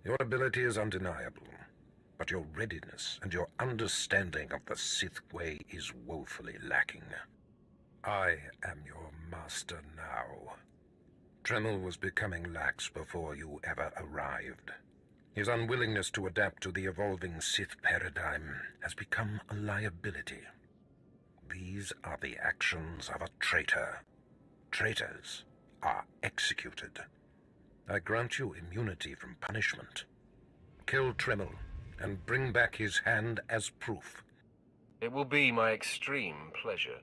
Your ability is undeniable, but your readiness and your understanding of the Sith way is woefully lacking. I am your master now. Tremel was becoming lax before you ever arrived. His unwillingness to adapt to the evolving Sith paradigm has become a liability. These are the actions of a traitor. Traitors are executed. I grant you immunity from punishment. Kill Tremel and bring back his hand as proof. It will be my extreme pleasure.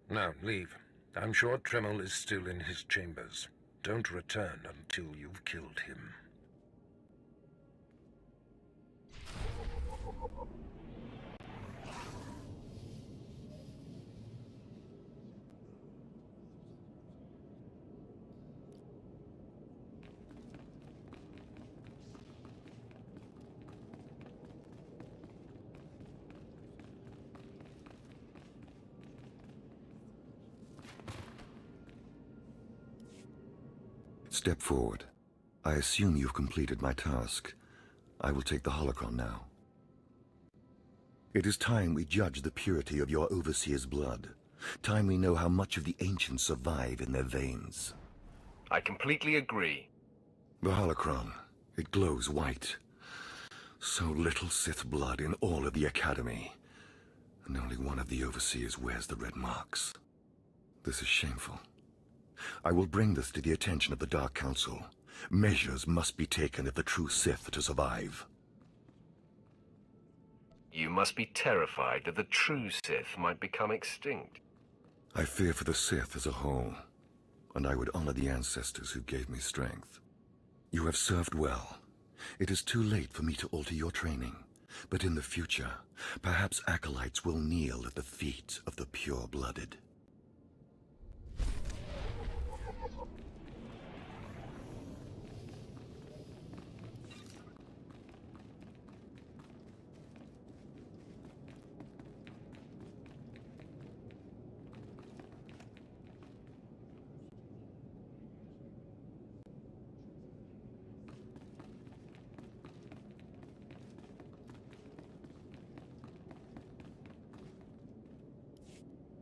Now, leave. I'm sure Tremel is still in his chambers. Don't return until you've killed him. Step forward. I assume you've completed my task. I will take the holocron now. It is time we judge the purity of your overseer's blood. Time we know how much of the ancients survive in their veins. I completely agree. The holocron, it glows white. So little Sith blood in all of the Academy, and only one of the Overseers wears the red marks. This is shameful. I will bring this to the attention of the Dark Council. Measures must be taken if the true Sith are to survive. You must be terrified that the true Sith might become extinct. I fear for the Sith as a whole, and I would honor the ancestors who gave me strength. You have served well. It is too late for me to alter your training, but in the future, perhaps acolytes will kneel at the feet of the pure-blooded.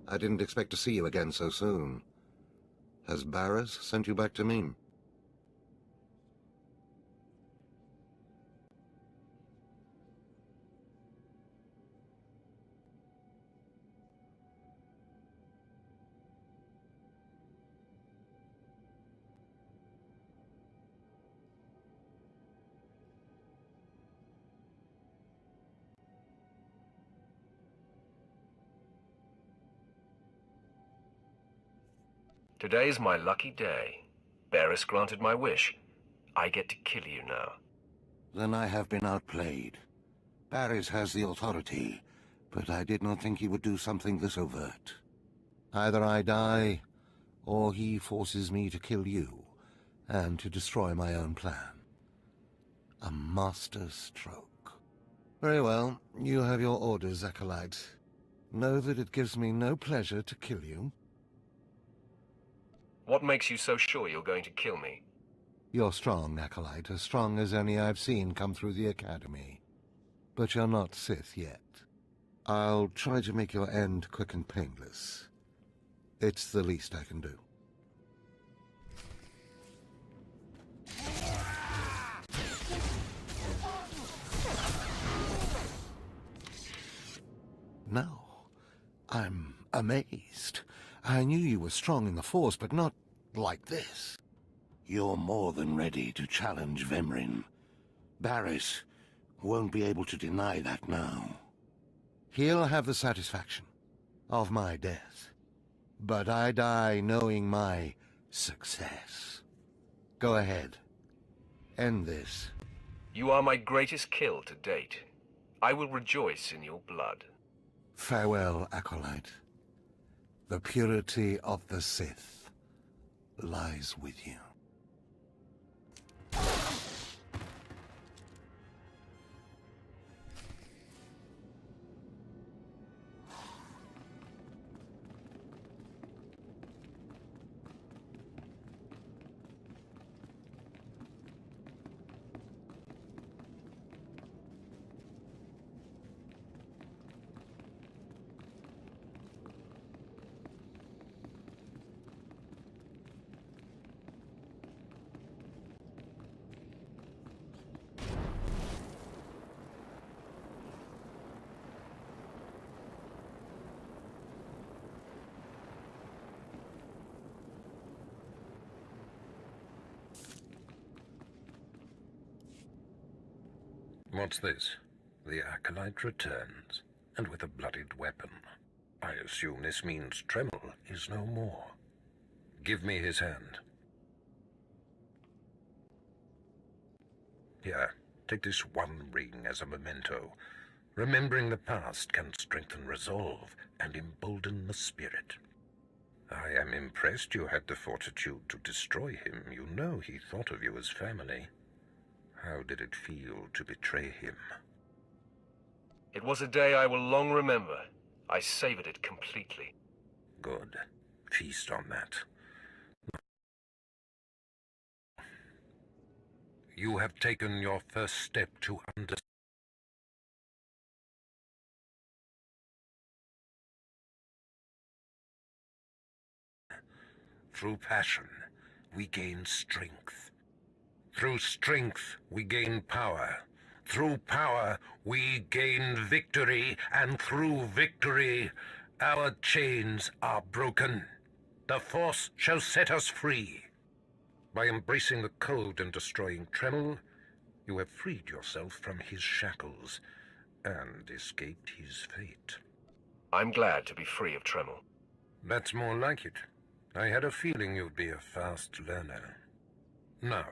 I didn't expect to see you again so soon. Has Barris sent you back to me? Today's my lucky day. Barris granted my wish. I get to kill you now. Then I have been outplayed. Barris has the authority, but I did not think he would do something this overt. Either I die, or he forces me to kill you, and to destroy my own plan. A master stroke. Very well, you have your orders, Acolyte. Know that it gives me no pleasure to kill you. What makes you so sure you're going to kill me? You're strong, Acolyte, as strong as any I've seen come through the Academy. But you're not Sith yet. I'll try to make your end quick and painless. It's the least I can do. No. I'm amazed. I knew you were strong in the Force, but not like this. You're more than ready to challenge Vemrin. Barris won't be able to deny that now. He'll have the satisfaction of my death. But I die knowing my success. Go ahead. End this. You are my greatest kill to date. I will rejoice in your blood. Farewell, Acolyte. The purity of the Sith lies with you. What's this? The Acolyte returns, and with a bloodied weapon. I assume this means Tremel is no more. Give me his hand. Here, take this one ring as a memento. Remembering the past can strengthen resolve and embolden the spirit. I am impressed you had the fortitude to destroy him. You know he thought of you as family. How did it feel to betray him? It was a day I will long remember. I savored it completely. Good. Feast on that. You have taken your first step to understand. Through passion, we gain strength. Through strength, we gain power. Through power, we gain victory, and through victory, our chains are broken. The Force shall set us free. By embracing the code and destroying Tremel, you have freed yourself from his shackles and escaped his fate. I'm glad to be free of Tremel. That's more like it. I had a feeling you'd be a fast learner. Now,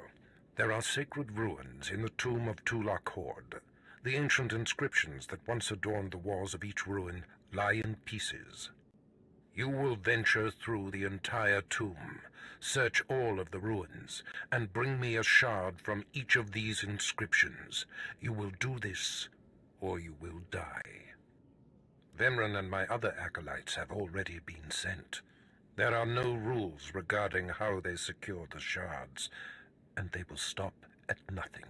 there are sacred ruins in the tomb of Tulak Horde. The ancient inscriptions that once adorned the walls of each ruin lie in pieces. You will venture through the entire tomb, search all of the ruins, and bring me a shard from each of these inscriptions. You will do this, or you will die. Vemran and my other acolytes have already been sent. There are no rules regarding how they secure the shards, and they will stop at nothing.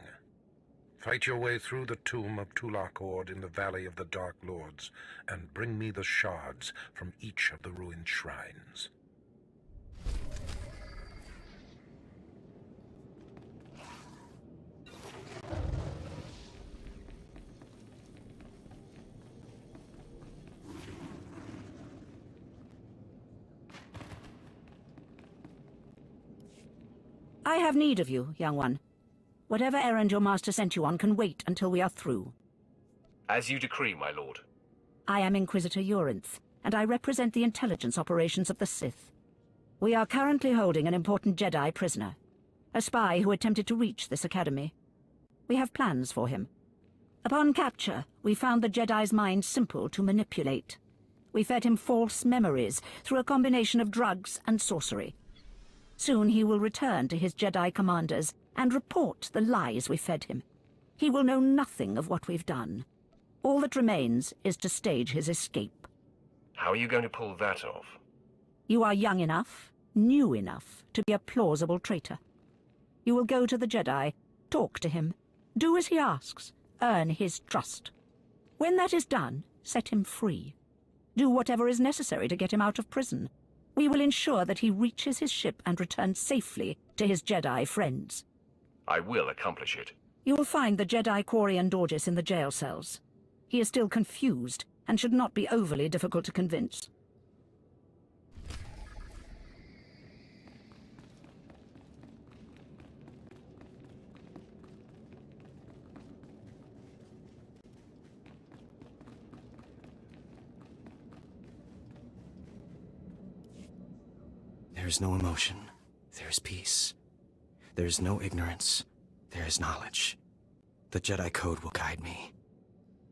Fight your way through the tomb of Tulak Horde in the Valley of the Dark Lords, and bring me the shards from each of the ruined shrines. I have need of you, young one. Whatever errand your master sent you on can wait until we are through. As you decree, my lord. I am Inquisitor Urinth, and I represent the intelligence operations of the Sith. We are currently holding an important Jedi prisoner, a spy who attempted to reach this academy. We have plans for him. Upon capture, we found the Jedi's mind simple to manipulate. We fed him false memories through a combination of drugs and sorcery. Soon he will return to his Jedi commanders and report the lies we fed him. He will know nothing of what we've done. All that remains is to stage his escape. How are you going to pull that off? You are young enough, new enough, to be a plausible traitor. You will go to the Jedi, talk to him, do as he asks, earn his trust. When that is done, set him free. Do whatever is necessary to get him out of prison. We will ensure that he reaches his ship and returns safely to his Jedi friends. I will accomplish it. You will find the Jedi Quarian Dorgis in the jail cells. He is still confused and should not be overly difficult to convince. There is no emotion. There is peace. There is no ignorance. There is knowledge. The Jedi Code will guide me.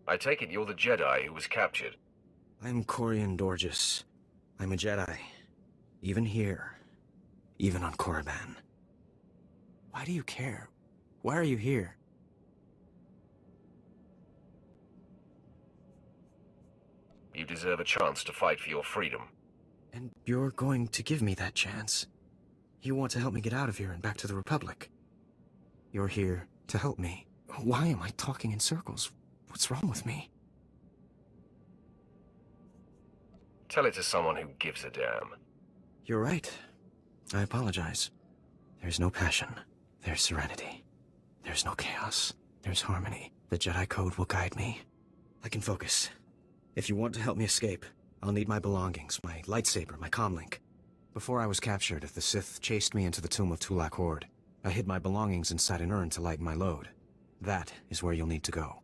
I take it you're the Jedi who was captured. I'm Corian Dorgis. I'm a Jedi. Even here. Even on Korriban. Why do you care? Why are you here? You deserve a chance to fight for your freedom. And you're going to give me that chance. You want to help me get out of here and back to the Republic. You're here to help me. Why am I talking in circles? What's wrong with me? Tell it to someone who gives a damn. You're right. I apologize. There's no passion. There's serenity. There's no chaos. There's harmony. The Jedi Code will guide me. I can focus. If you want to help me escape, I'll need my belongings, my lightsaber, my comlink. Before I was captured, the Sith chased me into the tomb of Tulak Horde. I hid my belongings inside an urn to lighten my load. That is where you'll need to go.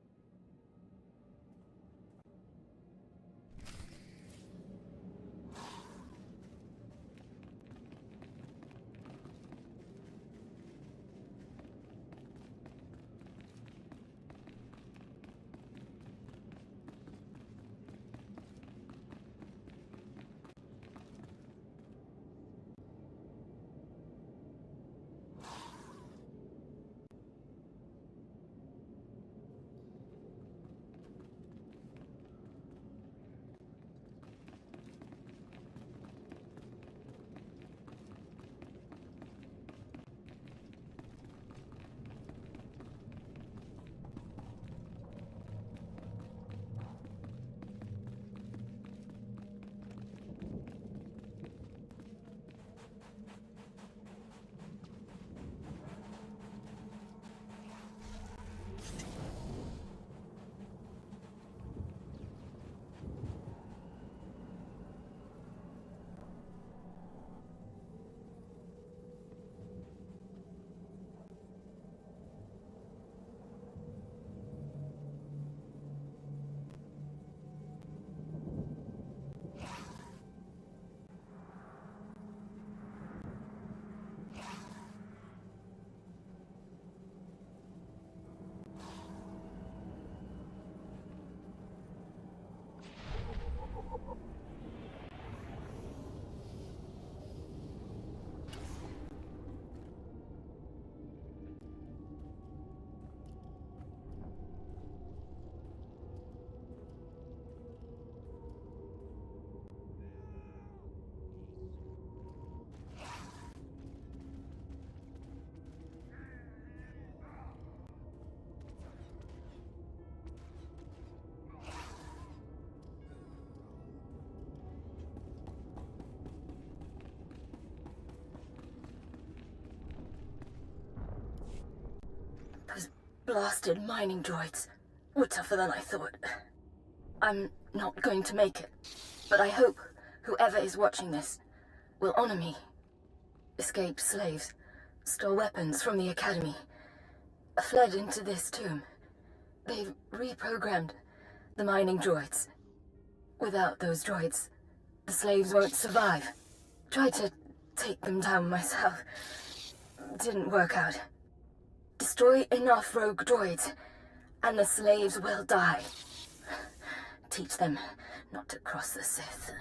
blasted mining droids were tougher than I thought. I'm not going to make it, but I hope whoever is watching this will honor me. Escaped slaves, stole weapons from the academy, fled into this tomb. They've reprogrammed the mining droids. Without those droids, the slaves won't survive. Tried to take them down myself. Didn't work out. Destroy enough rogue droids, and the slaves will die. Teach them not to cross the Sith.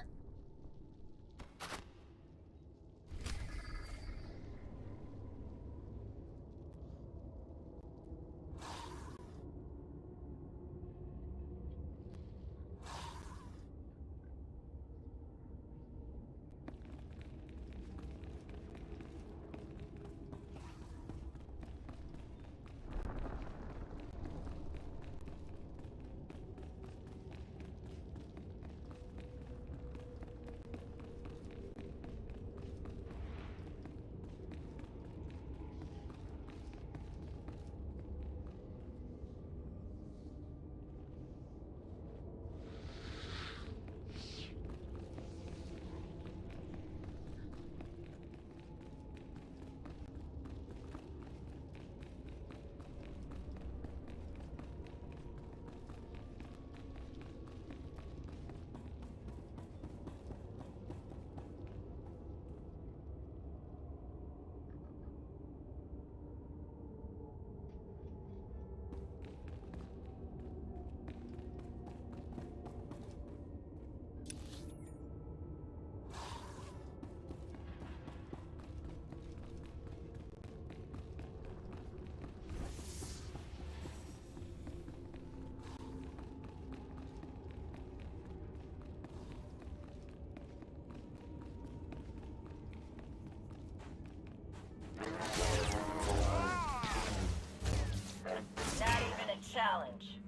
Not even a challenge.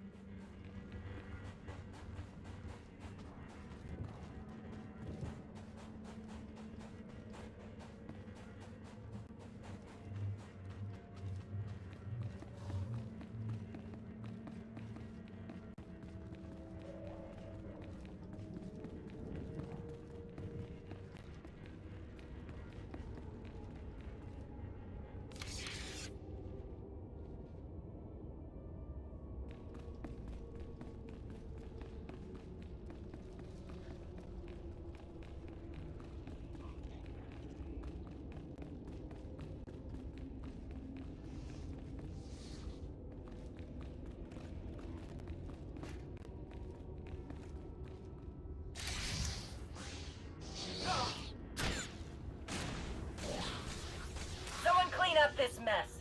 Someone clean up this mess.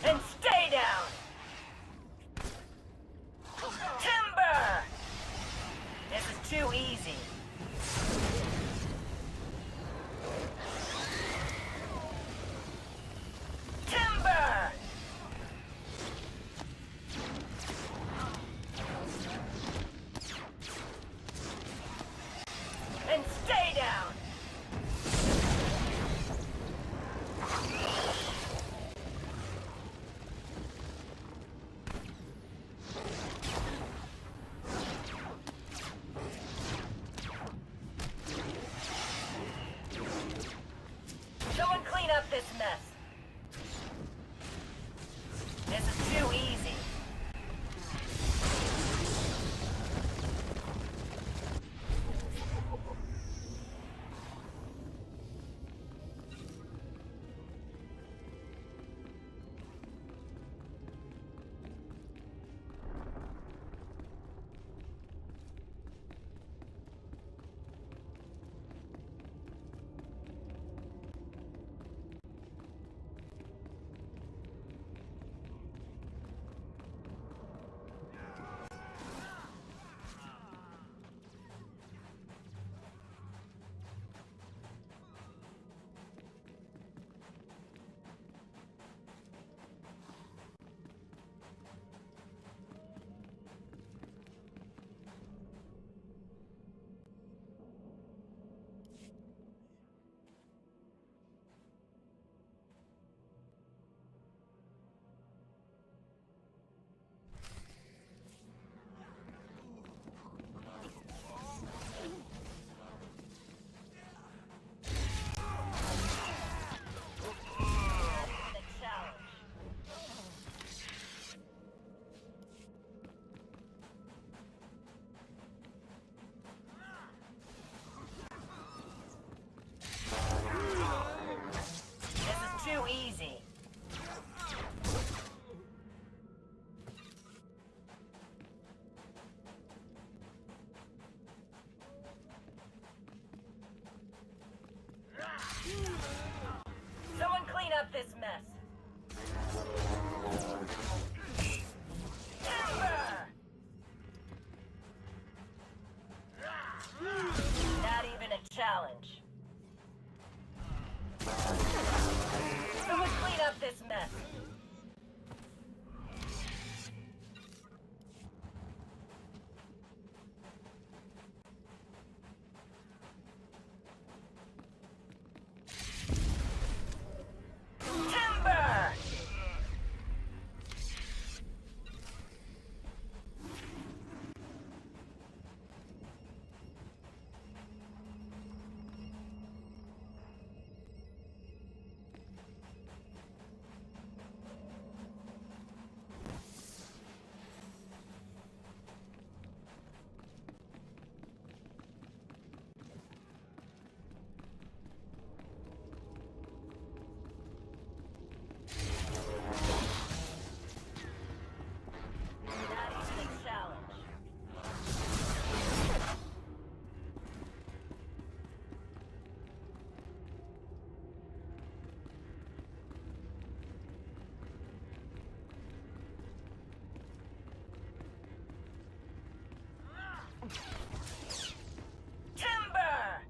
And stay down! Timber! This is too easy. Timber! And stay down! Someone clean up this mess. This is too easy. up this mess. Timber! Not even a challenge. Someone clean up this mess. Timber! Timber!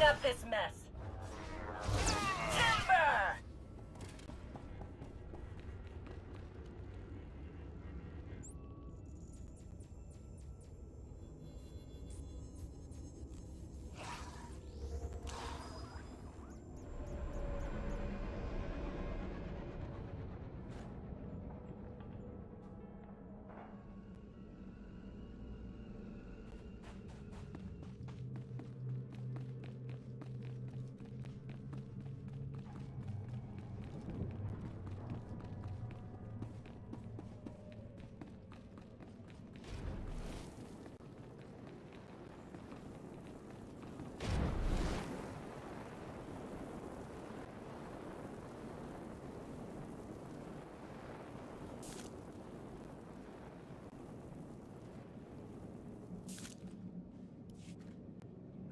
Up this mess. Timber!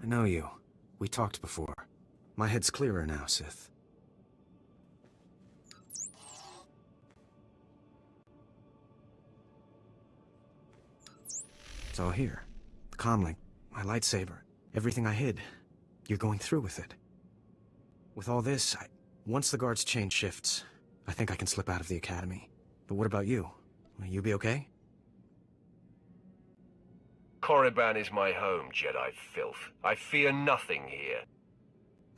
I know you. We talked before. My head's clearer now, Sith. It's all here. The comlink, my lightsaber, everything I hid. You're going through with it. With all this, once the guard's chain shifts, I think I can slip out of the academy. But what about you? Will you be okay? Korriban is my home, Jedi filth. I fear nothing here.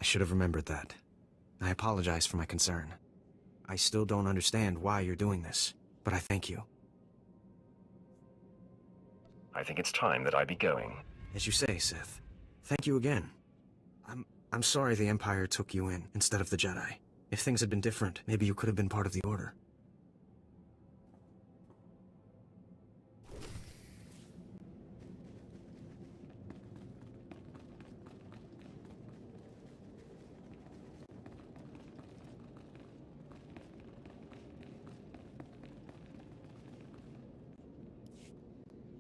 I should have remembered that. I apologize for my concern. I still don't understand why you're doing this, but I thank you. I think it's time that I be going. As you say, Sith. Thank you again. I'm sorry the Empire took you in instead of the Jedi. If things had been different, maybe you could have been part of the Order.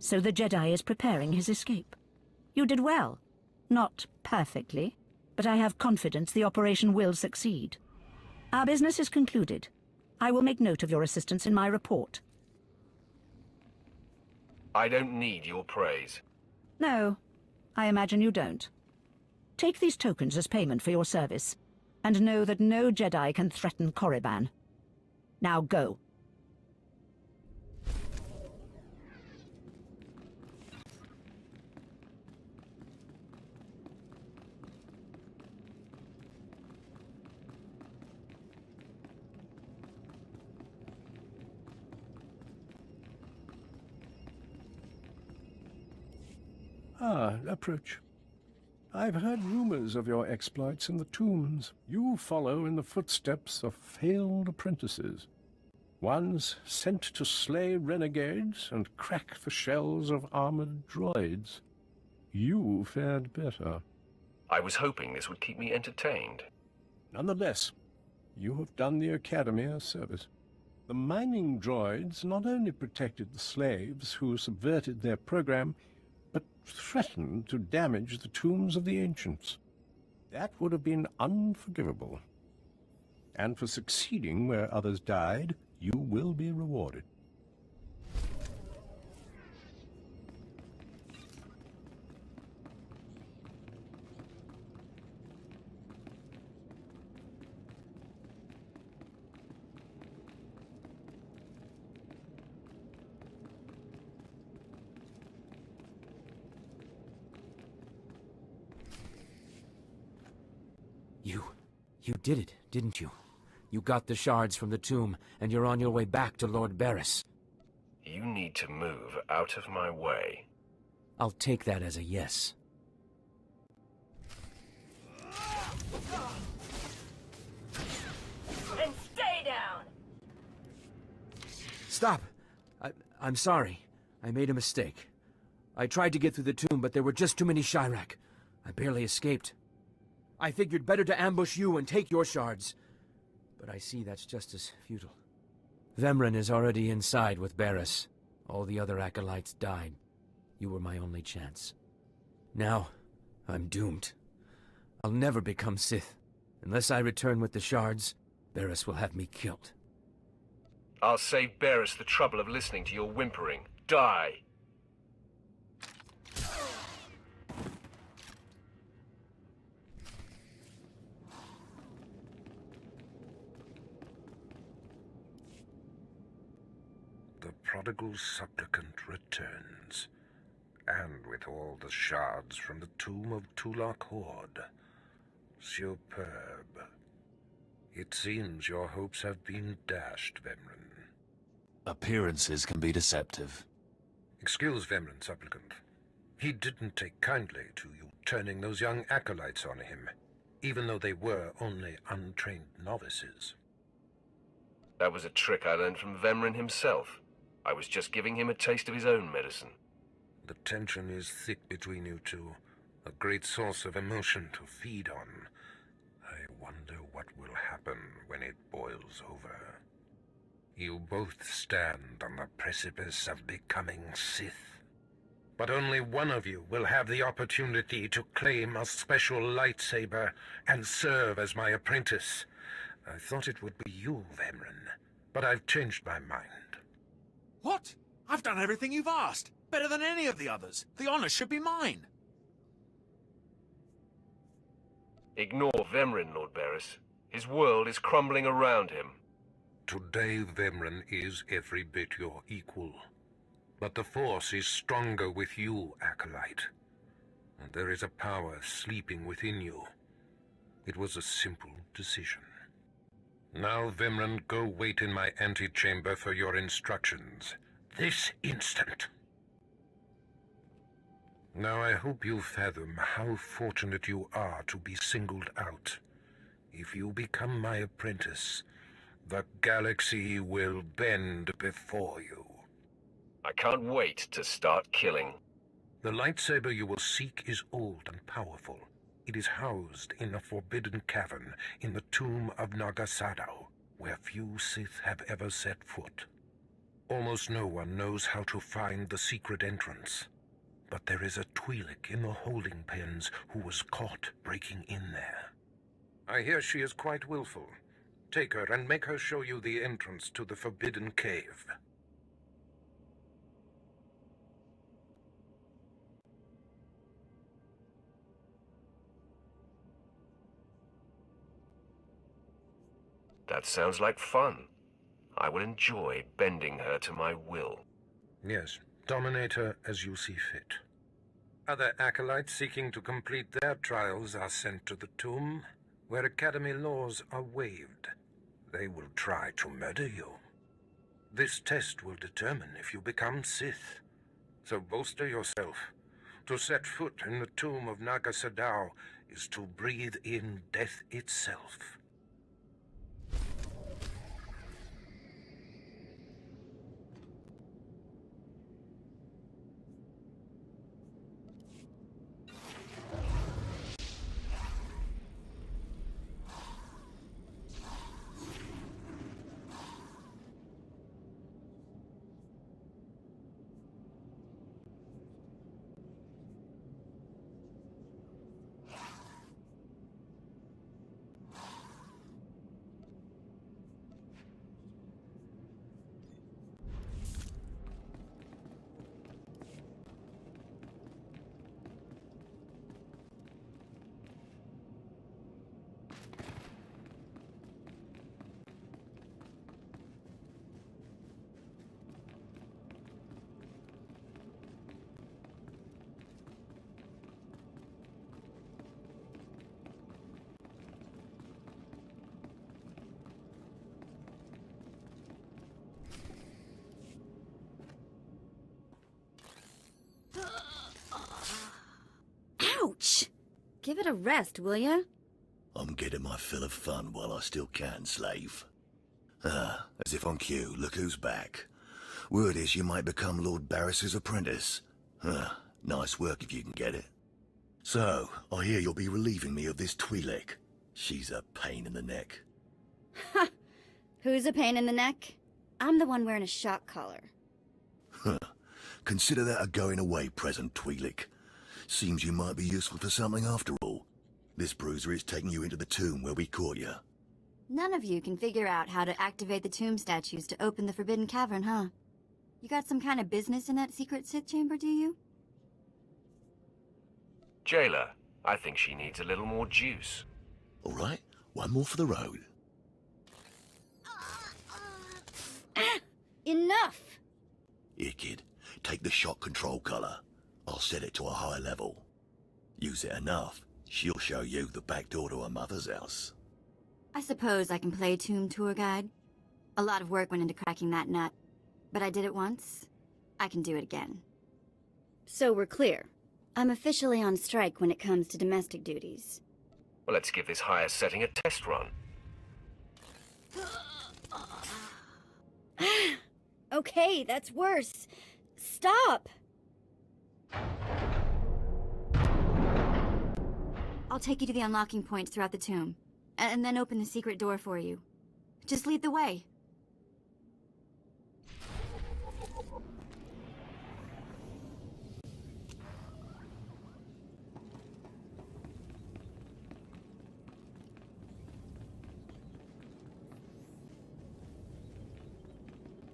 So the Jedi is preparing his escape. You did well. Not perfectly, but I have confidence the operation will succeed. Our business is concluded. I will make note of your assistance in my report. I don't need your praise. No, I imagine you don't. Take these tokens as payment for your service, and know that no Jedi can threaten Korriban. Now go. Ah, approach. I've heard rumors of your exploits in the tombs. You follow in the footsteps of failed apprentices. Ones sent to slay renegades and crack the shells of armored droids. You fared better. I was hoping this would keep me entertained. Nonetheless, you have done the Academy a service. The mining droids not only protected the slaves who subverted their program, but threatened to damage the tombs of the ancients. That would have been unforgivable. And for succeeding where others died, you will be rewarded. You did it, didn't you? You got the shards from the tomb, and you're on your way back to Lord Barris. You need to move out of my way. I'll take that as a yes. And stay down! Stop! I'm sorry. I made a mistake. I tried to get through the tomb, but there were just too many Chirac. I barely escaped. I figured better to ambush you and take your shards. But I see that's just as futile. Vemrin is already inside with Barris. All the other acolytes died. You were my only chance. Now, I'm doomed. I'll never become Sith. Unless I return with the shards, Barris will have me killed. I'll save Barris the trouble of listening to your whimpering. Die! The prodigal supplicant returns, and with all the shards from the tomb of Tulak Horde. Superb. It seems your hopes have been dashed, Vemrin. Appearances can be deceptive. Excuse Vemrin, supplicant. He didn't take kindly to you turning those young acolytes on him, even though they were only untrained novices. That was a trick I learned from Vemrin himself. I was just giving him a taste of his own medicine. The tension is thick between you two, a great source of emotion to feed on. I wonder what will happen when it boils over. You both stand on the precipice of becoming Sith. But only one of you will have the opportunity to claim a special lightsaber and serve as my apprentice. I thought it would be you, Vemrin, but I've changed my mind. What? I've done everything you've asked. Better than any of the others. The honor should be mine. Ignore Vemrin, Lord Barris. His world is crumbling around him. Today, Vemrin is every bit your equal. But the Force is stronger with you, Acolyte. And there is a power sleeping within you. It was a simple decision. Now, Vemran, go wait in my antechamber for your instructions. This instant. Now, I hope you fathom how fortunate you are to be singled out. If you become my apprentice, the galaxy will bend before you. I can't wait to start killing. The lightsaber you will seek is old and powerful. It is housed in a forbidden cavern in the tomb of Nagasadao, where few Sith have ever set foot. Almost no one knows how to find the secret entrance. But there is a Twi'lek in the holding pens who was caught breaking in there. I hear she is quite willful. Take her and make her show you the entrance to the forbidden cave. That sounds like fun. I will enjoy bending her to my will. Yes, dominate her as you see fit. Other acolytes seeking to complete their trials are sent to the tomb, where Academy laws are waived. They will try to murder you. This test will determine if you become Sith. So bolster yourself. To set foot in the tomb of Nagasadao is to breathe in death itself. Ouch! Give it a rest, will ya? I'm getting my fill of fun while I still can, slave. Ah, as if on cue, look who's back. Word is you might become Lord Barris's apprentice. Nice work if you can get it. So, I hear you'll be relieving me of this Twi'lek. She's a pain in the neck. Ha! Who's a pain in the neck? I'm the one wearing a shock collar. Consider that a going-away present, Twi'lek. Seems you might be useful for something after all. This bruiser is taking you into the tomb where we caught you. None of you can figure out how to activate the tomb statues to open the Forbidden Cavern, huh? You got some kind of business in that secret Sith chamber, do you? Jailer, I think she needs a little more juice. All right, one more for the road. Enough! Here, kid, take the shock control collar. I'll set it to a high level. Use it enough, she'll show you the back door to her mother's house. I suppose I can play tomb tour guide. A lot of work went into cracking that nut. But I did it once. I can do it again. So we're clear. I'm officially on strike when it comes to domestic duties. Well, let's give this higher setting a test run. Okay, that's worse. Stop! I'll take you to the unlocking points throughout the tomb, and then open the secret door for you. Just lead the way.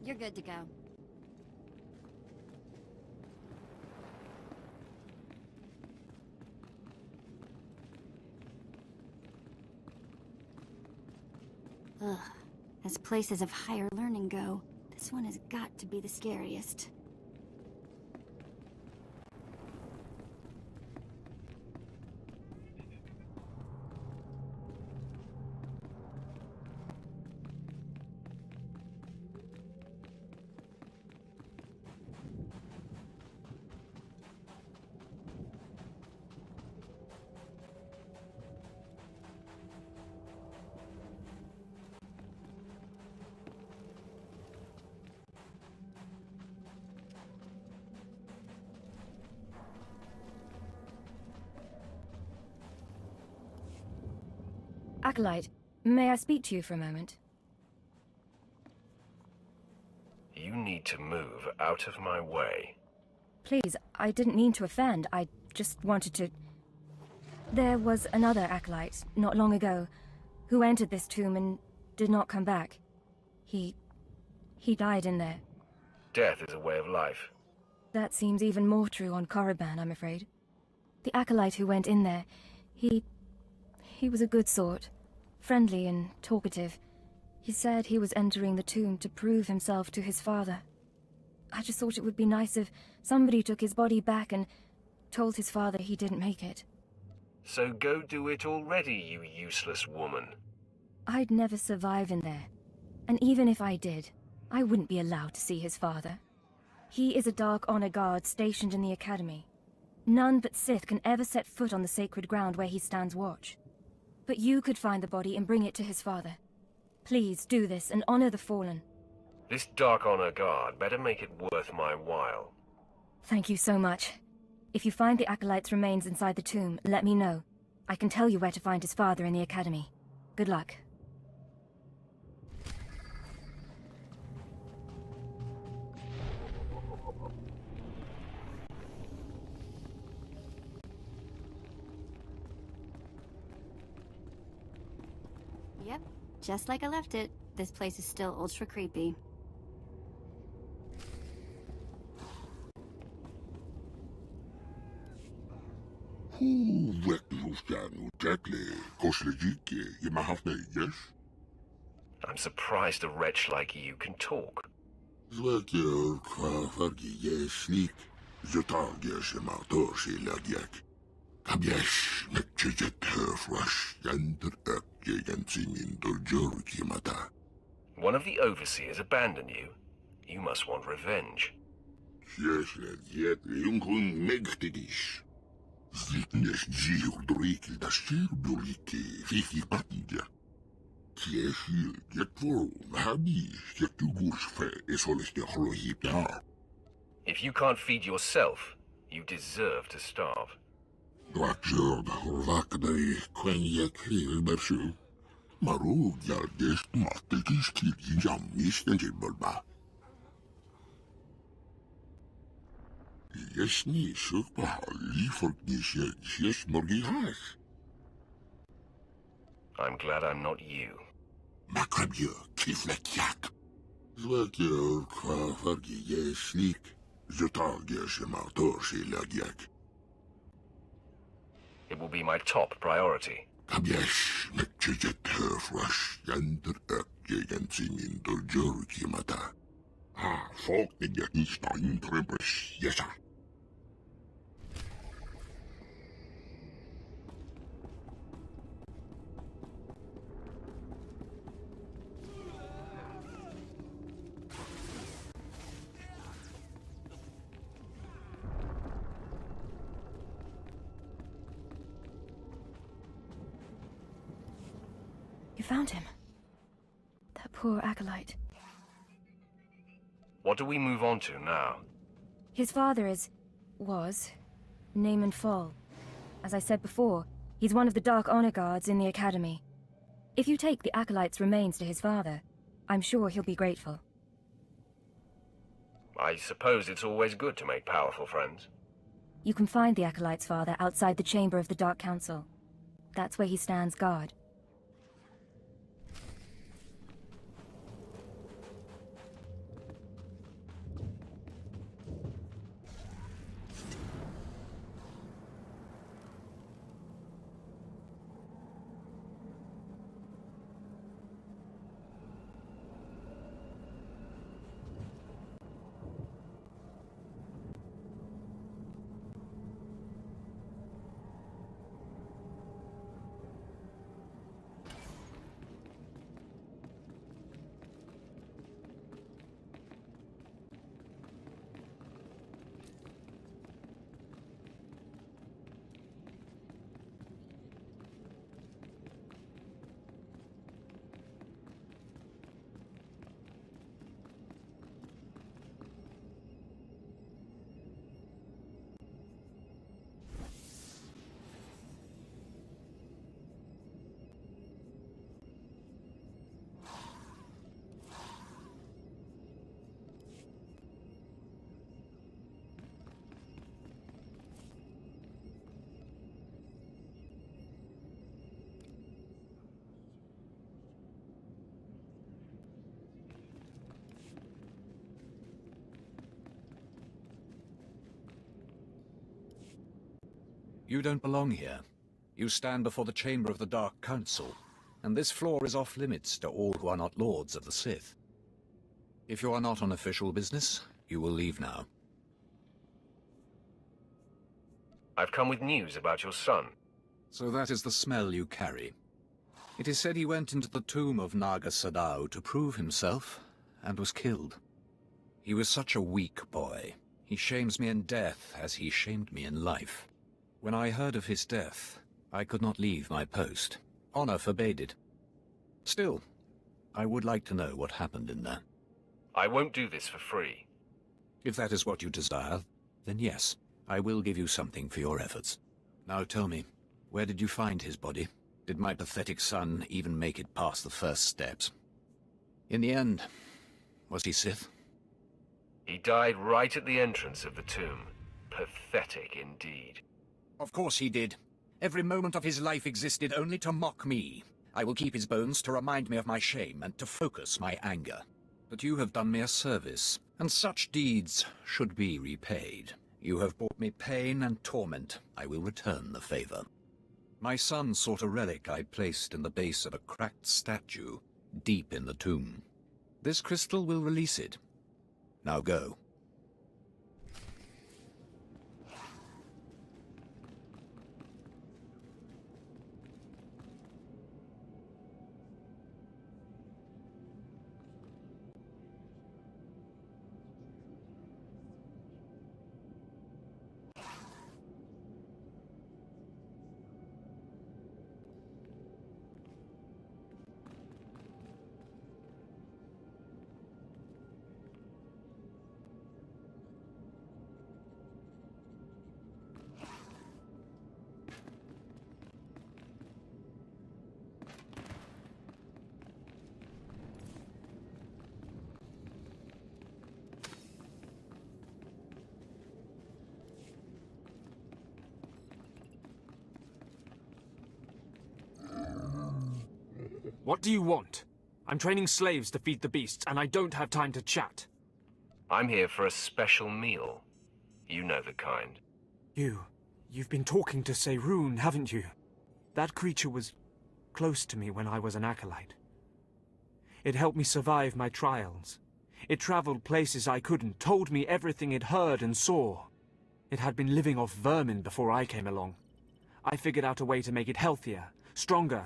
You're good to go. Ugh. As places of higher learning go, this one has got to be the scariest. Acolyte, may I speak to you for a moment? You need to move out of my way. Please, I didn't mean to offend. I just wanted to... There was another Acolyte, not long ago, who entered this tomb and did not come back. He died in there. Death is a way of life. That seems even more true on Korriban, I'm afraid. The Acolyte who went in there, he was a good sort. Friendly and talkative. He said he was entering the tomb to prove himself to his father. I just thought it would be nice if somebody took his body back and told his father he didn't make it. So go do it already, you useless woman. I'd never survive in there. And even if I did, I wouldn't be allowed to see his father. He is a Dark Honor Guard stationed in the Academy. None but Sith can ever set foot on the sacred ground where he stands watch. But you could find the body and bring it to his father. Please do this and honor the fallen. This Dark Honor Guard better make it worth my while. Thank you so much. If you find the Acolyte's remains inside the tomb, let me know. I can tell you where to find his father in the Academy. Good luck. Yep, just like I left it. This place is still ultra creepy. I'm surprised a wretch like you can talk. One of the overseers abandoned you. You must want revenge. If you can't feed yourself, you deserve to starve. I'm glad I'm not you. It will be my top priority. You found him. That poor Acolyte. What do we move on to now? His father was, Naaman Fall. As I said before, he's one of the Dark Honor Guards in the Academy. If you take the Acolyte's remains to his father, I'm sure he'll be grateful. I suppose it's always good to make powerful friends. You can find the Acolyte's father outside the chamber of the Dark Council. That's where he stands guard. You don't belong here. You stand before the chamber of the Dark Council, and this floor is off-limits to all who are not lords of the Sith. If you are not on official business, you will leave now. I've come with news about your son. So that is the smell you carry. It is said he went into the tomb of Naga Sadao to prove himself, and was killed. He was such a weak boy. He shames me in death as he shamed me in life. When I heard of his death, I could not leave my post. Honor forbade it. Still, I would like to know what happened in there. I won't do this for free. If that is what you desire, then yes, I will give you something for your efforts. Now tell me, where did you find his body? Did my pathetic son even make it past the first steps? In the end, was he Sith? He died right at the entrance of the tomb. Pathetic indeed. Of course he did. Every moment of his life existed only to mock me. I will keep his bones to remind me of my shame and to focus my anger. But you have done me a service, and such deeds should be repaid. You have brought me pain and torment. I will return the favor. My son sought a relic I placed in the base of a cracked statue, deep in the tomb. This crystal will release it. Now go. What do you want? I'm training slaves to feed the beasts, and I don't have time to chat. I'm here for a special meal. You know the kind. You've been talking to Seirun, haven't you? That creature was close to me when I was an acolyte. It helped me survive my trials. It traveled places I couldn't, told me everything it heard and saw. It had been living off vermin before I came along. I figured out a way to make it healthier, stronger.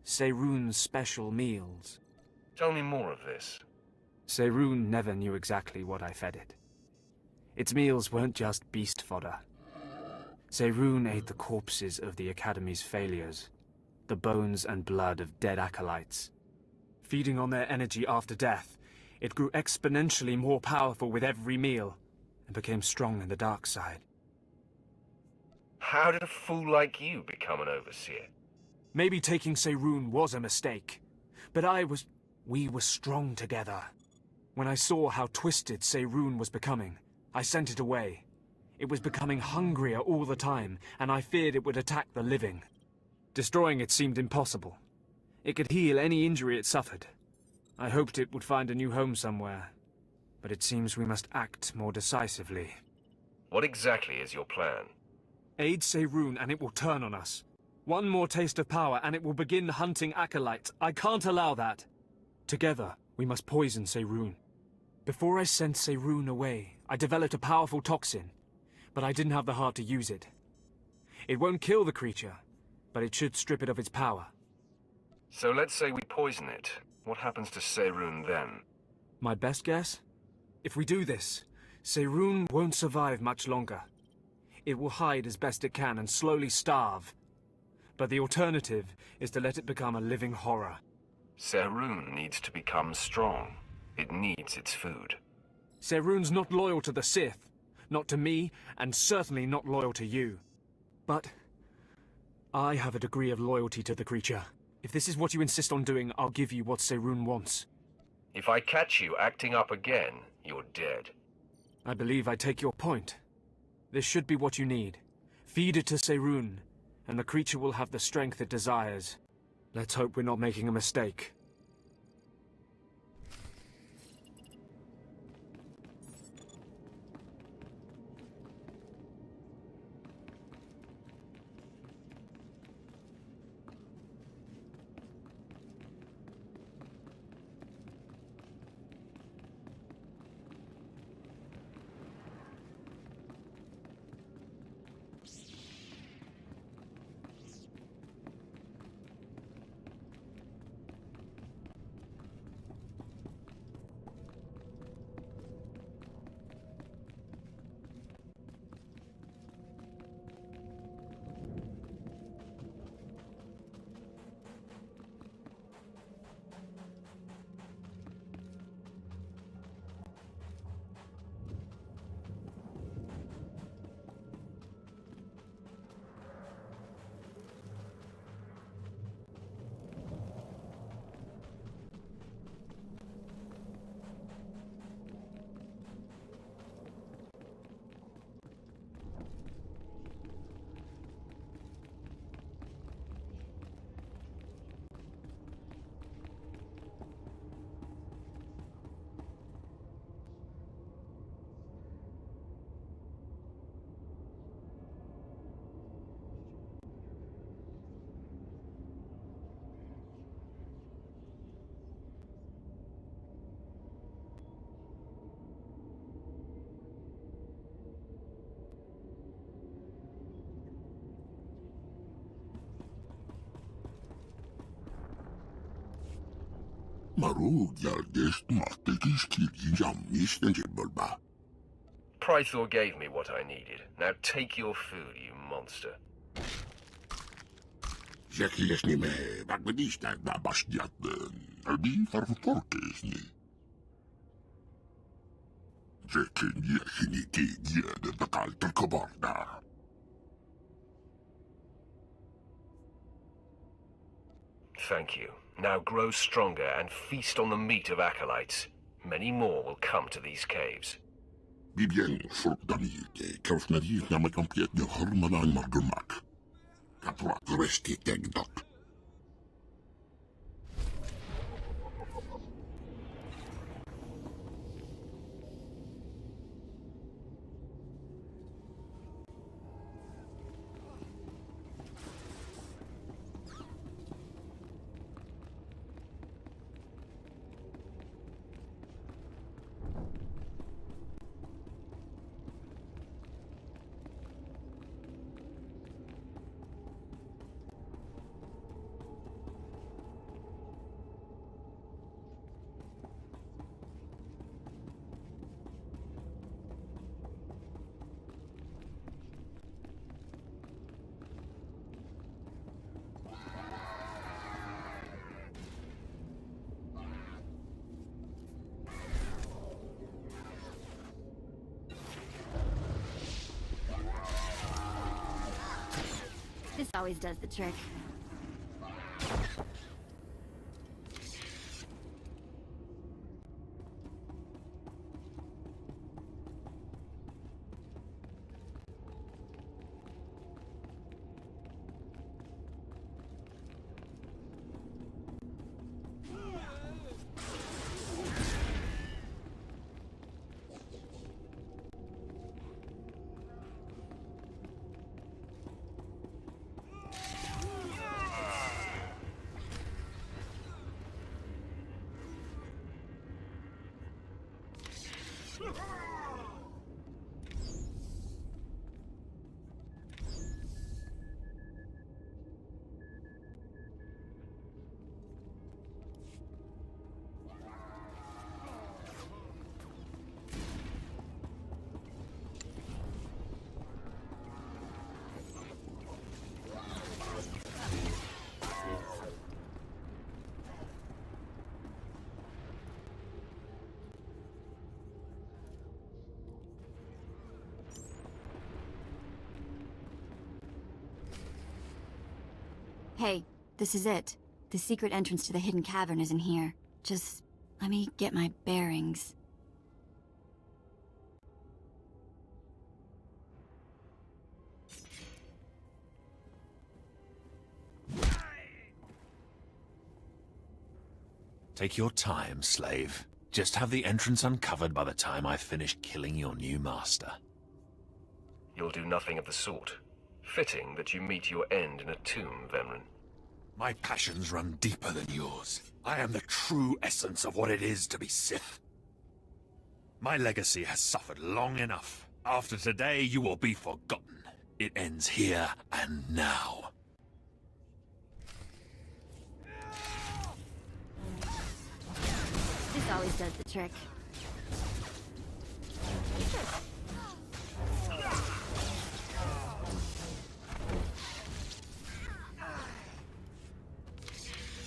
Seirun's special meals. Tell me more of this. Seirun never knew exactly what I fed it. Its meals weren't just beast fodder. Seirun ate the corpses of the Academy's failures, the bones and blood of dead acolytes. Feeding on their energy after death, it grew exponentially more powerful with every meal, and became strong in the dark side. How did a fool like you become an overseer? Maybe taking Seirun was a mistake, but we were strong together. When I saw how twisted Seirun was becoming, I sent it away. It was becoming hungrier all the time, and I feared it would attack the living. Destroying it seemed impossible. It could heal any injury it suffered. I hoped it would find a new home somewhere, but it seems we must act more decisively. What exactly is your plan? Aid Seirun and it will turn on us. One more taste of power and it will begin hunting acolytes. I can't allow that. Together, we must poison Seirun. Before I sent Seirun away, I developed a powerful toxin, but I didn't have the heart to use it. It won't kill the creature, but it should strip it of its power. So let's say we poison it. What happens to Seirun then? My best guess? If we do this, Seirun won't survive much longer. It will hide as best it can and slowly starve. But the alternative is to let it become a living horror. Seirun needs to become strong. It needs its food. Seirun's not loyal to the Sith, not to me, and certainly not loyal to you. But I have a degree of loyalty to the creature. If this is what you insist on doing, I'll give you what Seirun wants. If I catch you acting up again, you're dead. I believe I take your point. This should be what you need. Feed it to Seirun, and the creature will have the strength it desires. Let's hope we're not making a mistake. Prythor gave me what I needed. Now take your food, you monster. Thank you. Now grow stronger and feast on the meat of acolytes. Many more will come to these caves. This always does the trick. Hey, this is it. The secret entrance to the hidden cavern is in here. Just let me get my bearings. Take your time, slave. Just have the entrance uncovered by the time I've finished killing your new master. You'll do nothing of the sort. Fitting that you meet your end in a tomb, Vemren. My passions run deeper than yours. I am the true essence of what it is to be Sith. My legacy has suffered long enough. After today, you will be forgotten. It ends here and now. This always does the trick.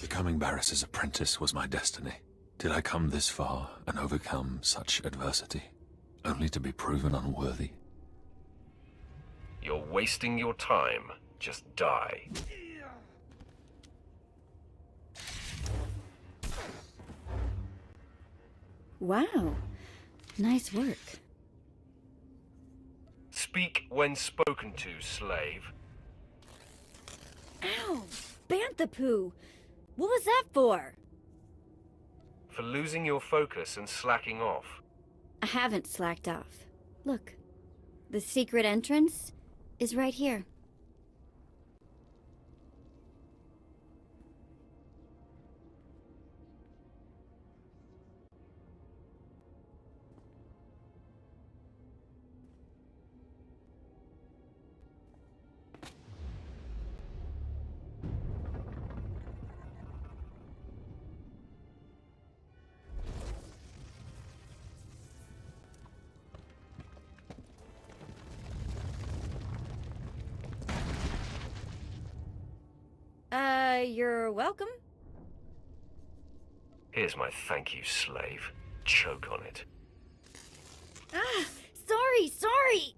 Becoming Barris's apprentice was my destiny. Did I come this far and overcome such adversity, only to be proven unworthy? You're wasting your time. Just die. Wow. Nice work. Speak when spoken to, slave. Ow! Banthapoo! What was that for? For losing your focus and slacking off. I haven't slacked off. Look. The secret entrance is right here. you're welcome. Here's my thank you, slave. Choke on it. Ah, sorry!